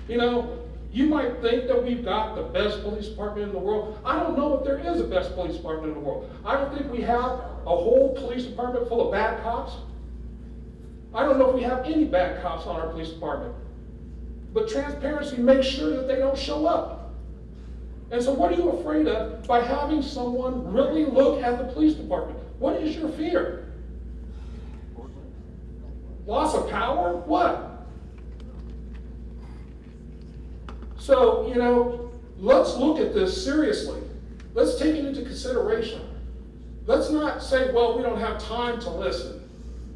You know, you might think that we've got the best police department in the world. I don't know if there is a best police department in the world. I don't think we have a whole police department full of bad cops. I don't know if we have any bad cops on our police department. But transparency makes sure that they don't show up. And so what are you afraid of by having someone really look at the police department? What is your fear? Loss of power? What? So, you know, let's look at this seriously. Let's take it into consideration. Let's not say, well, we don't have time to listen.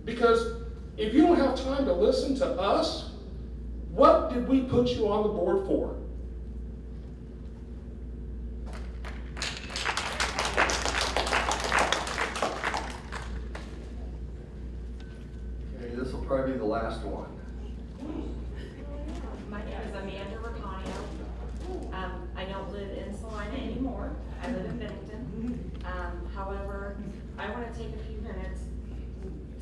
Because if you don't have time to listen to us, what did we put you on the board for? Okay, this will probably be the last one. My name is Amanda Racanio. I don't live in Salina anymore. I live in Bennington. However, I want to take a few minutes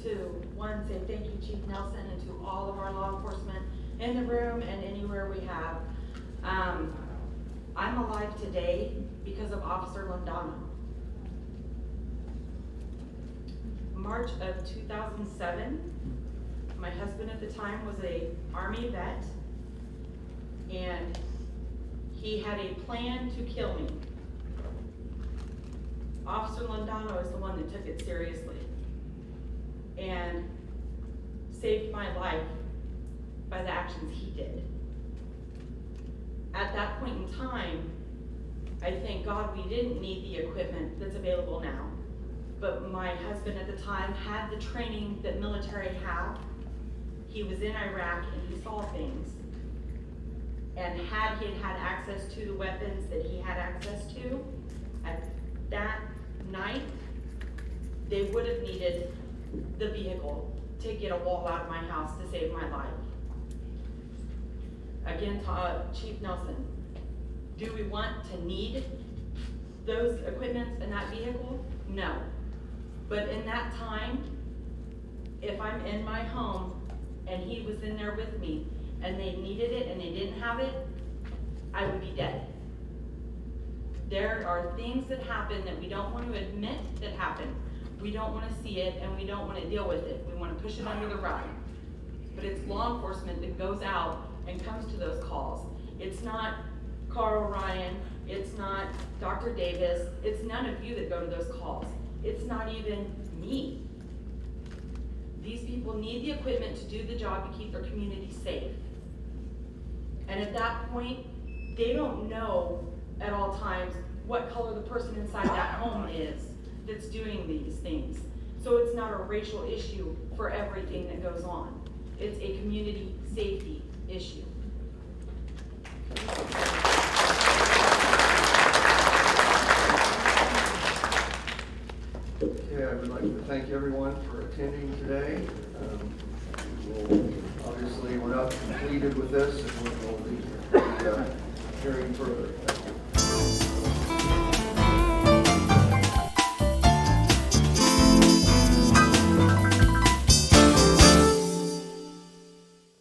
to, one, say thank you, Chief Nelson, and to all of our law enforcement in the room and anywhere we have. I'm alive today because of Officer Londano. March of 2007, my husband at the time was a Army vet, and he had a plan to kill me. Officer Londano is the one that took it seriously and saved my life by the actions he did. At that point in time, I thank God we didn't need the equipment that's available now. But my husband at the time had the training that military have. He was in Iraq and he saw things. And had he had access to the weapons that he had access to, at that night, they would have needed the vehicle to get a wall out of my house to save my life. Again, to Chief Nelson, do we want to need those equipments in that vehicle? No. But in that time, if I'm in my home and he was in there with me and they needed it and they didn't have it, I would be dead. There are things that happen that we don't want to admit that happen. We don't want to see it and we don't want to deal with it. We want to push it under the rug. But it's law enforcement that goes out and comes to those calls. It's not Carl Ryan It's not Dr. Davis. It's none of you that go to those calls. It's not even me. These people need the equipment to do the job to keep their community safe. And at that point, they don't know at all times what color the person inside that home is that's doing these things. So it's not a racial issue for everything that goes on. It's a community safety issue. Okay, I would like to thank everyone for attending today. Obviously, we're not completed with this, and we'll be hearing further. Thank you.